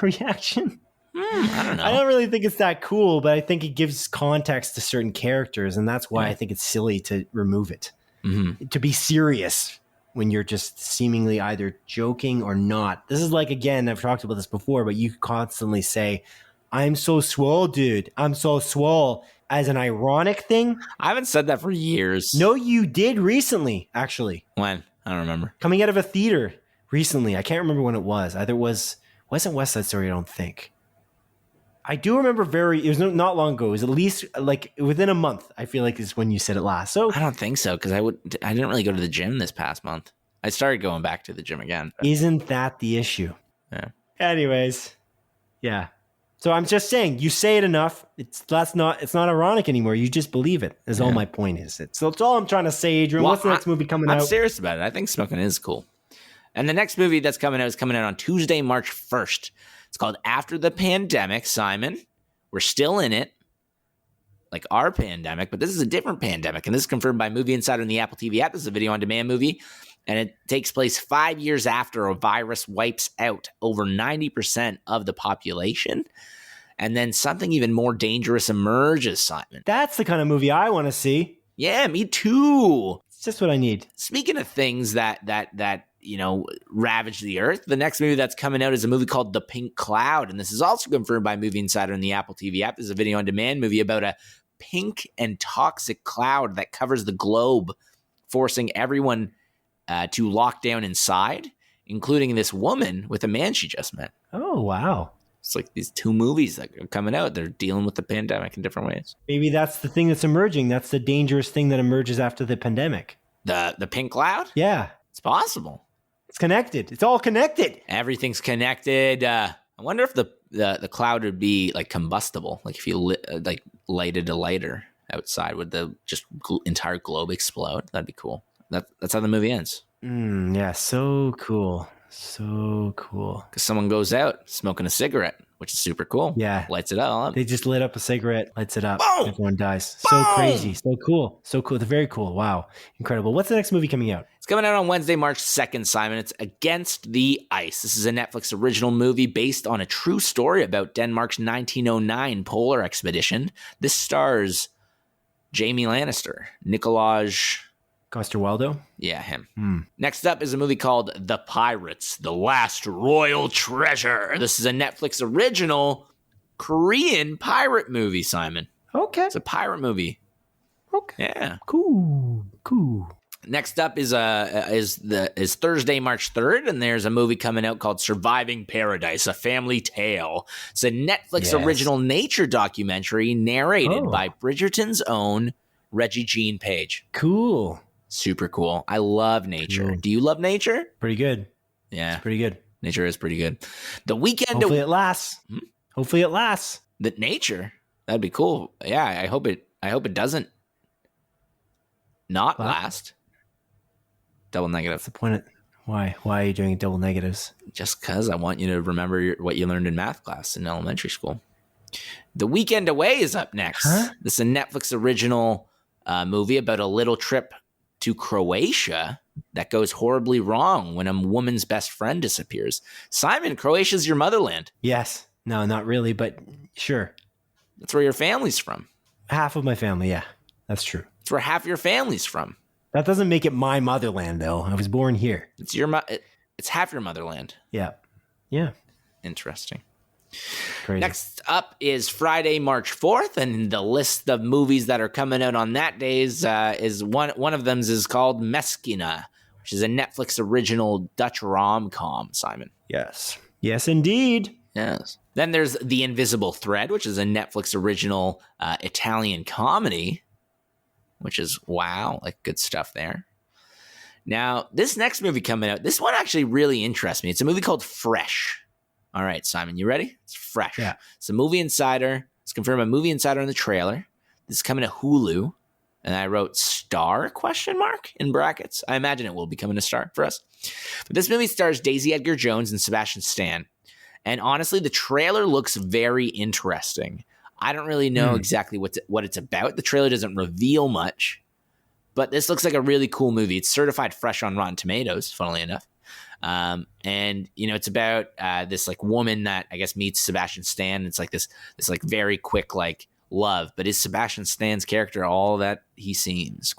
reaction. I don't know. I don't really think it's that cool, but I think it gives context to certain characters, and that's why I think it's silly to remove it. Mm-hmm. To be serious when you're just seemingly either joking or not. This is like, again, I've talked about this before, but you constantly say, I'm so swole, dude. I'm so swole, as an ironic thing. I haven't said that for years. No, you did recently, actually. When? I don't remember. Coming out of a theater recently. I can't remember when it was. Either wasn't West Side Story, I don't think. I do remember it was not long ago. It was at least like within a month, I feel like is when you said it last. So I don't think so, because I didn't really go to the gym this past month. I started going back to the gym again. Isn't that the issue? Yeah. Anyways, yeah. So I'm just saying, you say it enough. It's not ironic anymore. You just believe it. Is all my point is. So that's all I'm trying to say, Adrian. What's the next movie coming out? I'm serious about it. I think smoking is cool. And the next movie that's coming out is coming out on Tuesday, March 1st. It's called After the Pandemic, Simon. We're still in it. like our pandemic, but this is a different pandemic. And this is confirmed by Movie Insider and the Apple TV app. This is a video on demand movie. And it takes place 5 years after a virus wipes out over 90% of the population. And then something even more dangerous emerges, Simon. That's the kind of movie I want to see. Yeah, me too. It's just what I need. Speaking of things that ravage the earth, the next movie that's coming out is a movie called The Pink Cloud. And this is also confirmed by Movie Insider and the Apple TV app. This is a video on demand movie about a pink and toxic cloud that covers the globe, forcing everyone to lock down inside, including this woman with a man she just met. Oh, wow. It's like these two movies that are coming out. They're dealing with the pandemic in different ways. Maybe that's the thing that's emerging. That's the dangerous thing that emerges after the pandemic. The pink cloud? Yeah. It's possible. It's connected. It's all connected. Everything's connected. I wonder if the cloud would be like combustible. Like if you lighted a lighter outside, would the entire globe explode? That'd be cool. That's how the movie ends. Yeah, so cool. So cool. Because someone goes out smoking a cigarette, which is super cool. Yeah. Lights it up. They just lit up a cigarette, lights it up. Boom! Everyone dies. Boom! So crazy. So cool. So cool. They're very cool. Wow. Incredible. What's the next movie coming out? It's coming out on Wednesday, March 2nd, Simon. It's Against the Ice. This is a Netflix original movie based on a true story about Denmark's 1909 polar expedition. This stars Jamie Lannister, Nikolaj... Coster-Waldau? Yeah, him. Next up is a movie called The Pirates, The Last Royal Treasure. This is a Netflix original Korean pirate movie, Simon. Okay. It's a pirate movie. Okay. Yeah. Cool. Next up is Thursday, March 3rd, and there's a movie coming out called Surviving Paradise, A Family Tale. It's a Netflix original nature documentary narrated by Bridgerton's own Reggie Jean Page. Cool. Super cool. I love nature. Cool. Do you love nature? Pretty good. Yeah. It's pretty good. Nature is pretty good. The weekend... Hopefully it lasts. Hopefully it lasts. The nature? That'd be cool. Yeah, I hope it doesn't not last. Double negative. What's the point of... Why? Why are you doing double negatives? Just because I want you to remember what you learned in math class in elementary school. The Weekend Away is up next. Huh? This is a Netflix original movie about a little trip to Croatia that goes horribly wrong when a woman's best friend disappears. Simon, Croatia's your motherland. Yes. No, not really, but sure. That's where your family's from. Half of my family, yeah. That's true. It's where half your family's from. That doesn't make it my motherland, though. I was born here. It's half your motherland. Yeah. Yeah. Interesting. Crazy. Next up is Friday, March 4th, and the list of movies that are coming out on that day is one of them is called Meskina, which is a Netflix original Dutch rom-com, Simon. Yes. Yes, indeed. Yes. Then there's The Invisible Thread, which is a Netflix original Italian comedy, which is, wow, like good stuff there. Now, this next movie coming out, this one actually really interests me. It's a movie called Fresh. All right, Simon, you ready? It's Fresh. Yeah. It's a Movie Insider. It's confirmed by Movie Insider in the trailer. This is coming to Hulu. And I wrote star ? In brackets. I imagine it will be coming to star for us. But this movie stars Daisy Edgar Jones and Sebastian Stan. And honestly, the trailer looks very interesting. I don't really know exactly what it's about. The trailer doesn't reveal much. But this looks like a really cool movie. It's certified fresh on Rotten Tomatoes, funnily enough. And it's about this like woman that I guess meets Sebastian Stan. It's like this like very quick like love, but is Sebastian Stan's character all that he seems? ?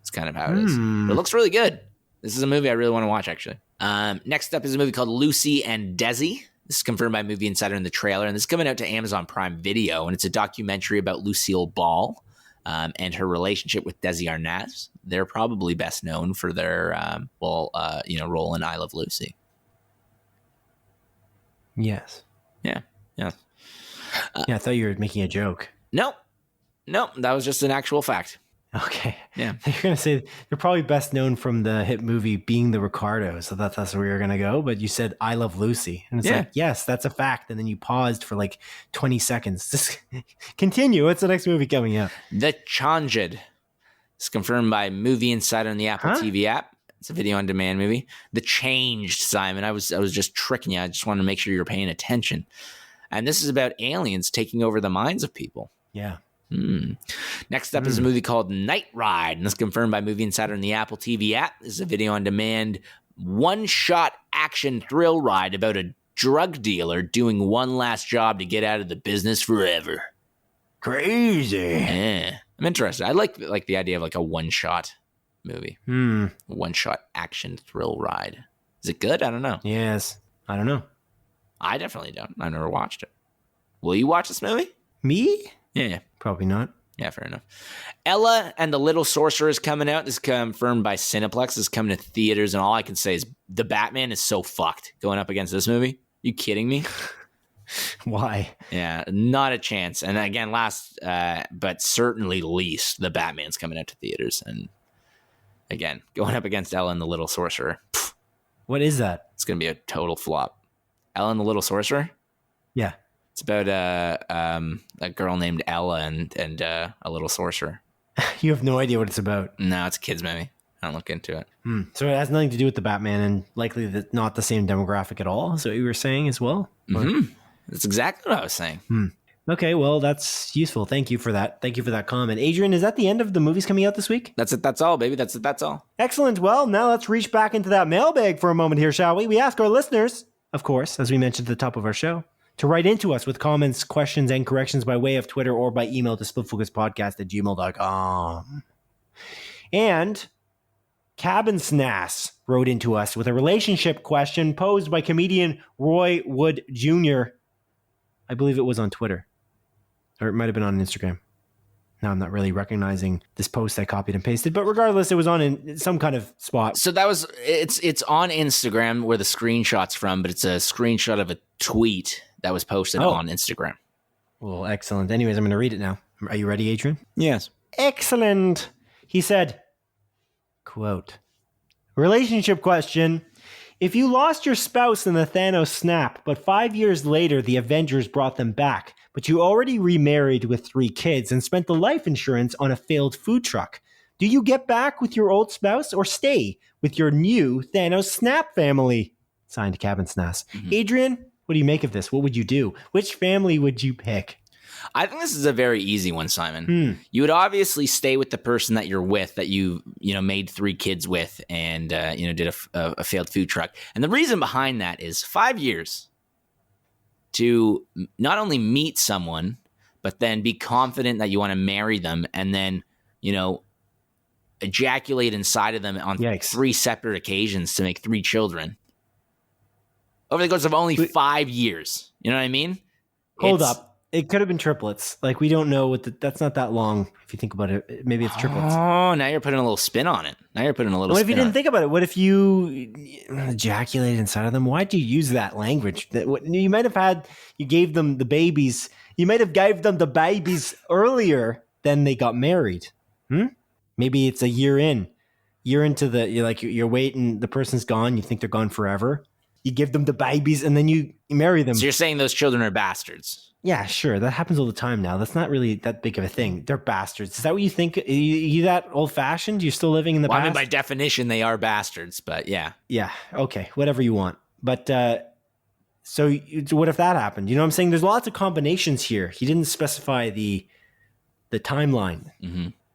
It's kind of how it is. But it looks really good. This is a movie I really want to watch, actually. Next up is a movie called Lucy and Desi. This is confirmed by Movie Insider in the trailer, and this is coming out to Amazon Prime Video, and it's a documentary about Lucille Ball and her relationship with Desi Arnaz. They're probably best known for their role in I Love Lucy. Yes. Yeah. Yeah, I thought you were making a joke. Nope, that was just an actual fact. Okay. Yeah. You're going to say they're probably best known from the hit movie Being the Ricardos. So that's where you're going to go. But you said I Love Lucy. And it's like, yes, that's a fact. And then you paused for like 20 seconds. Just continue. What's the next movie coming out? The Changed. It's confirmed by Movie Insider in the Apple TV app. It's a video on demand movie. The Changed, Simon. I was just tricking you. I just wanted to make sure you're paying attention. And this is about aliens taking over the minds of people. Yeah. Next up is a movie called Night Ride, and this is confirmed by Movie Insider and the Apple TV app. This is a video-on-demand, one-shot action thrill ride about a drug dealer doing one last job to get out of the business forever. Crazy. Yeah, I'm interested. I like the idea of like a one-shot movie. One-shot action thrill ride. Is it good? I don't know. Yes. I don't know. I definitely don't. I've never watched it. Will you watch this movie? Me? Yeah. Probably not. Yeah, fair enough. Ella and the Little Sorcerer is coming out. This is confirmed by Cineplex. This is coming to theaters, and all I can say is the Batman is so fucked going up against this movie. You kidding me? Why? Yeah, not a chance. And again, last but certainly least, the Batman's coming out to theaters. And again, going up against Ella and the Little Sorcerer. What is that? It's going to be a total flop. Ella and the Little Sorcerer? Yeah. It's about a girl named Ella and a little sorcerer. You have no idea what it's about. No, it's a kid's movie. I don't look into it. So it has nothing to do with the Batman and likely not the same demographic at all. Is that what you were saying as well? Mm-hmm. That's exactly what I was saying. Okay, well, that's useful. Thank you for that. Thank you for that comment. Adrian, is that the end of the movies coming out this week? That's it. That's all, baby. That's it. That's all. Excellent. Well, now let's reach back into that mailbag for a moment here, shall we? We ask our listeners, of course, as we mentioned at the top of our show, to write into us with comments, questions, and corrections by way of Twitter or by email to splitfocuspodcast@gmail.com. And Cabin Snass wrote into us with a relationship question posed by comedian Roy Wood Jr. I believe it was on Twitter. Or it might have been on Instagram. Now I'm not really recognizing this post I copied and pasted, but regardless, it was on in some kind of spot. So it's on Instagram where the screenshot's from, but it's a screenshot of a tweet that was posted on Instagram. Well, excellent. Anyways, I'm going to read it now. Are you ready, Adrian? Yes. Excellent. He said, quote, relationship question. If you lost your spouse in the Thanos snap, but 5 years later the Avengers brought them back, but you already remarried with 3 kids and spent the life insurance on a failed food truck, do you get back with your old spouse or stay with your new Thanos snap family? Signed, Cabin Snass. Adrian, what do you make of this? What would you do? Which family would you pick? I think this is a very easy one, Simon. You would obviously stay with the person that you're with, that you made 3 kids with, and did a failed food truck. And the reason behind that is 5 years to not only meet someone, but then be confident that you want to marry them, and then ejaculate inside of them on 3 separate occasions to make 3 children over the course of only 5 years. You know what I mean? Hold up. It could have been triplets. Like, we don't know that's not that long. If you think about it, maybe it's triplets. Oh, now you're putting a little spin on it. What if you didn't think about it? What if you ejaculated inside of them? Why'd you use that language? You might have you gave them the babies. You might have gave them the babies earlier than they got married. Maybe it's a year into you're waiting. The person's gone. You think they're gone forever. You give them the babies and then you marry them. So you're saying those children are bastards? Yeah, sure. That happens all the time now. That's not really that big of a thing. They're bastards. Is that what you think? You that old-fashioned? You're still living in the past? I mean, by definition, they are bastards, but yeah. Yeah, okay. Whatever you want. But so what if that happened? You know what I'm saying? There's lots of combinations here. He didn't specify the timeline,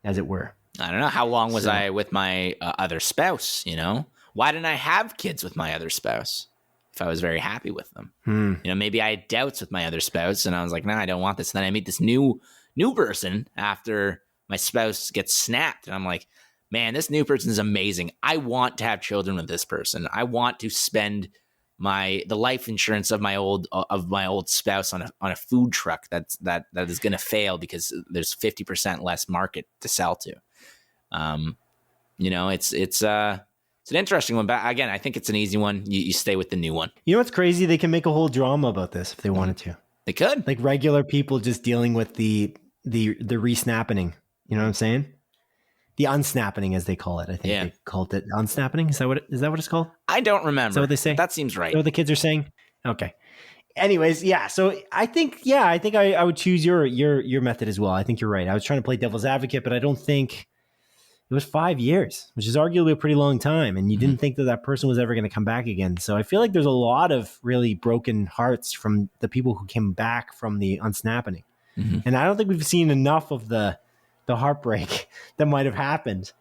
as it were. I don't know. How long was I with my other spouse, Why didn't I have kids with my other spouse? If I was very happy with them, maybe I had doubts with my other spouse, and I was like, "No, I don't want this." And then I meet this new person after my spouse gets snapped, and I'm like, "Man, this new person is amazing. I want to have children with this person. I want to spend the life insurance of my old spouse on a food truck that is going to fail because there's 50% less market to sell to." It's an interesting one, but again, I think it's an easy one. You stay with the new one. You know what's crazy? They can make a whole drama about this if they wanted to. They could. Like regular people just dealing with the re-snapping. You know what I'm saying? The unsnapping, as they call it. I think they called it unsnapping. Is that what it's called? I don't remember. Is that what they say? That seems right. Is that what the kids are saying? Okay. Anyways, yeah. So I think I would choose your method as well. I think you're right. I was trying to play devil's advocate, but I don't think it was 5 years, which is arguably a pretty long time. And you didn't think that person was ever going to come back again. So I feel like there's a lot of really broken hearts from the people who came back from the unsnapping. And I don't think we've seen enough of the heartbreak that might have happened.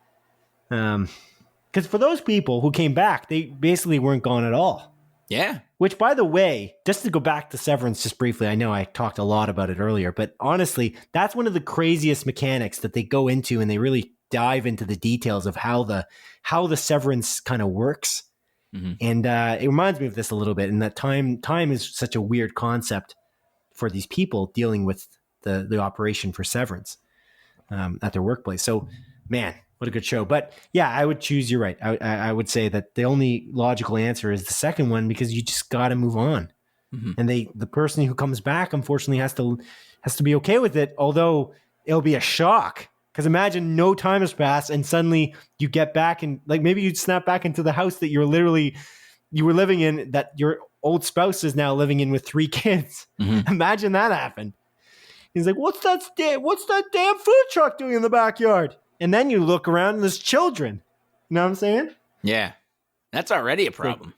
Because for those people who came back, they basically weren't gone at all. Yeah. Which, by the way, just to go back to Severance just briefly, I know I talked a lot about it earlier, but honestly, that's one of the craziest mechanics that they go into, and they really dive into the details of how the Severance kind of works. And it reminds me of this a little bit, in that time is such a weird concept for these people dealing with the operation for Severance at their workplace. So, man, what a good show. But yeah, I would choose, you're right. I would say that the only logical answer is the second one, because you just got to move on. And the person who comes back, unfortunately, has to be okay with it, although it'll be a shock. Because imagine no time has passed and suddenly you get back, and like maybe you'd snap back into the house that you were living in, that your old spouse is now living in with 3 kids. Imagine that happened. He's like, what's that damn food truck doing in the backyard? And then you look around and there's children. You know what I'm saying? Yeah. That's already a problem.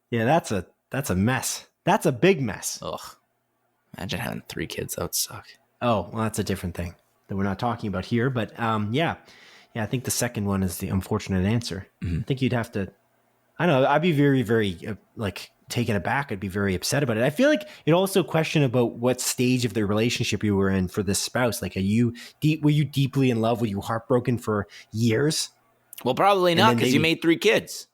Yeah, that's a mess. That's a big mess. Ugh. Imagine having 3 kids. That would suck. Oh, well, that's a different thing that we're not talking about here. But yeah, I think the second one is the unfortunate answer. I think you'd have to, I don't know, I'd be very, very taken aback. I'd be very upset about it. I feel like it also question about what stage of the relationship you were in for this spouse. Like, were you deeply in love? Were you heartbroken for years? Well, probably not, because you made 3 kids.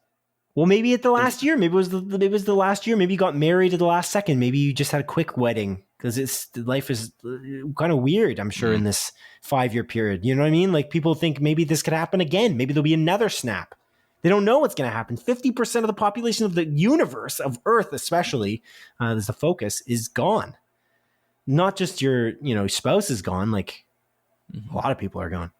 Well, maybe at the last year. Maybe it was the last year. Maybe you got married at the last second. Maybe you just had a quick wedding, because life is kind of weird, I'm sure, in this 5-year period. You know what I mean? Like, people think maybe this could happen again. Maybe there'll be another snap. They don't know what's going to happen. 50% of the population of the universe, of Earth especially, as the focus, is gone. Not just your spouse is gone. Like, a lot of people are gone.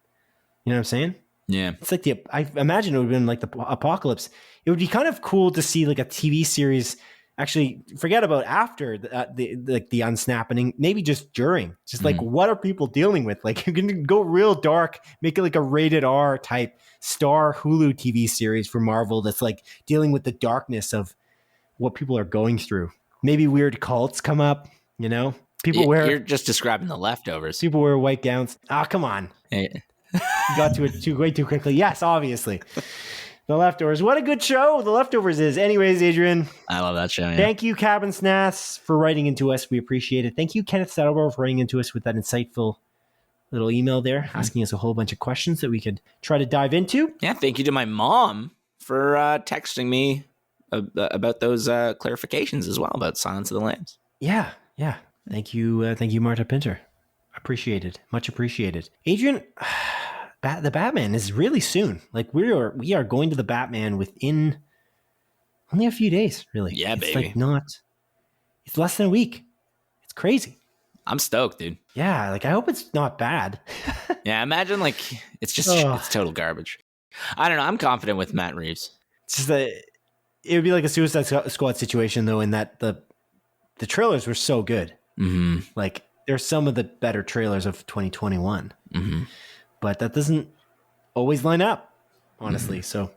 You know what I'm saying? Yeah. It's like I imagine it would have been like the apocalypse. It would be kind of cool to see like a TV series. Actually, forget about after the unsnapping, maybe just during. Just like, what are people dealing with? Like, you can go real dark, make it like a rated R type Star Hulu TV series for Marvel that's like dealing with the darkness of what people are going through. Maybe weird cults come up, You're just describing The Leftovers. People wear white gowns. Ah, come on. Hey. You got to it way too quickly. Yes, obviously. The Leftovers. What a good show The Leftovers is. Anyways, Adrian. I love that show. Yeah. Thank you, Cabin Snaths, for writing into us. We appreciate it. Thank you, Kenneth Saddleborough, for writing into us with that insightful little email there, asking us a whole bunch of questions that we could try to dive into. Yeah, thank you to my mom for texting me about those clarifications as well about Silence of the Lambs. Yeah. Thank you, Marta Pinter. Appreciated. Much appreciated. Adrian, the Batman is really soon. Like, we are going to the Batman within only a few days, really. Yeah, it's baby. It's less than a week. It's crazy. I'm stoked, dude. Yeah, like, I hope it's not bad. Yeah, imagine like it's total garbage. I don't know. I'm confident with Matt Reeves. It's just it would be like a Suicide Squad situation, though, in that the trailers were so good. Like, they're some of the better trailers of 2021. But that doesn't always line up, honestly. So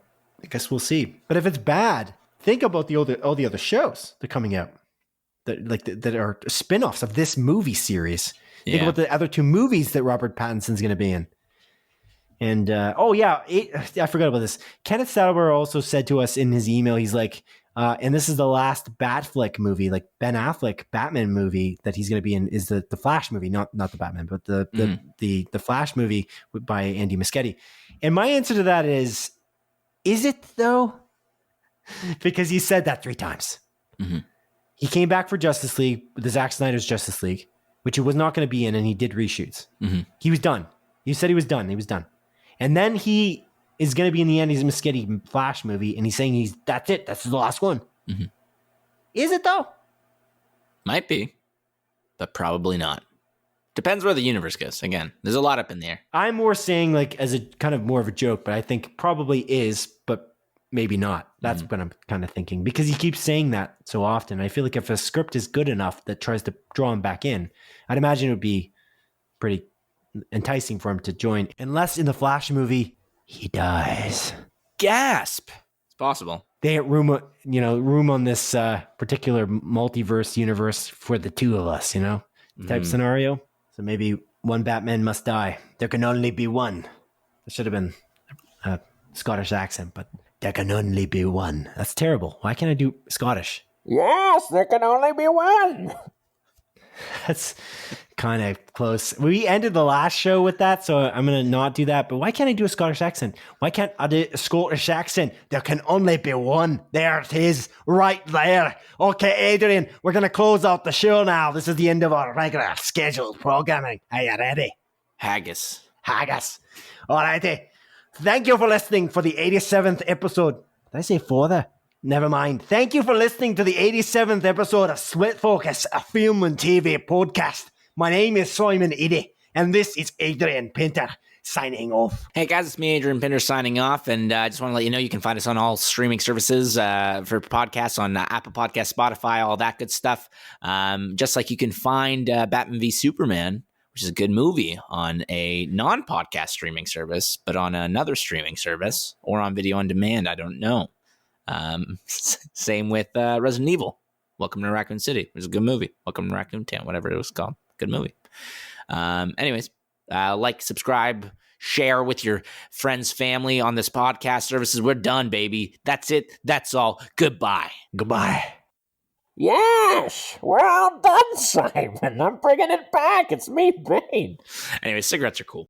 I guess we'll see. But if it's bad, think about all the other shows that are coming out that are spin-offs of this movie series. Think about the other 2 movies that Robert Pattinson's going to be in. And I forgot about this. Kenneth Saddleborough also said to us in his email, he's like, and this is the last Batfleck movie, like Ben Affleck Batman movie that he's going to be in, is the Flash movie, not the Batman, but the Flash movie by Andy Muschietti. And my answer to that is it though? Because he said that 3 times. He came back for Justice League, the Zack Snyder's Justice League, which he was not going to be in, and he did reshoots. He was done. You said he was done. He was done. And then he is going to be in the Andy Muschietti Flash movie, and he's saying that's it. That's the last one. Is it though? Might be, but probably not. Depends where the universe goes. Again, there's a lot up in the air. I'm more saying like as a kind of more of a joke, but I think probably is, but maybe not. That's what I'm kind of thinking, because he keeps saying that so often. I feel like if a script is good enough that tries to draw him back in, I'd imagine it would be pretty enticing for him to join, unless in the Flash movie he dies. Gasp! It's possible. They have room on this particular multiverse universe for the 2 of us, type scenario. So maybe one Batman must die. There can only be one. That should have been a Scottish accent, but there can only be one. That's terrible. Why can't I do Scottish? Yes, there can only be one. That's kind of close. We ended the last show with that, so I'm going to not do that. But why can't I do a Scottish accent? Why can't I do a Scottish accent? There can only be one. There it is, right there. Okay, Adrian, we're going to close out the show now. This is the end of our regular scheduled programming. Are you ready? Haggis. Alrighty. Thank you for listening for the 87th episode. Did I say for there? Never mind. Thank you for listening to the 87th episode of Split Focus, a film and TV podcast. My name is Simon Edie, and this is Adrian Pinter signing off. Hey guys, it's me, Adrian Pinter, signing off, and I just want to let you know you can find us on all streaming services for podcasts on Apple Podcasts, Spotify, all that good stuff. Just like you can find Batman v Superman, which is a good movie, on a non-podcast streaming service, but on another streaming service or on video on demand. I don't know. Same with Resident Evil. Welcome to Raccoon City. It was a good movie. Welcome to Raccoon Town, whatever it was called. Good movie. Anyways, like, subscribe, share with your friends, family on this podcast services. We're done, baby. That's it. That's all. Goodbye. Yes, we're all done, Simon. I'm bringing it back. It's me, Bane. Anyways, cigarettes are cool.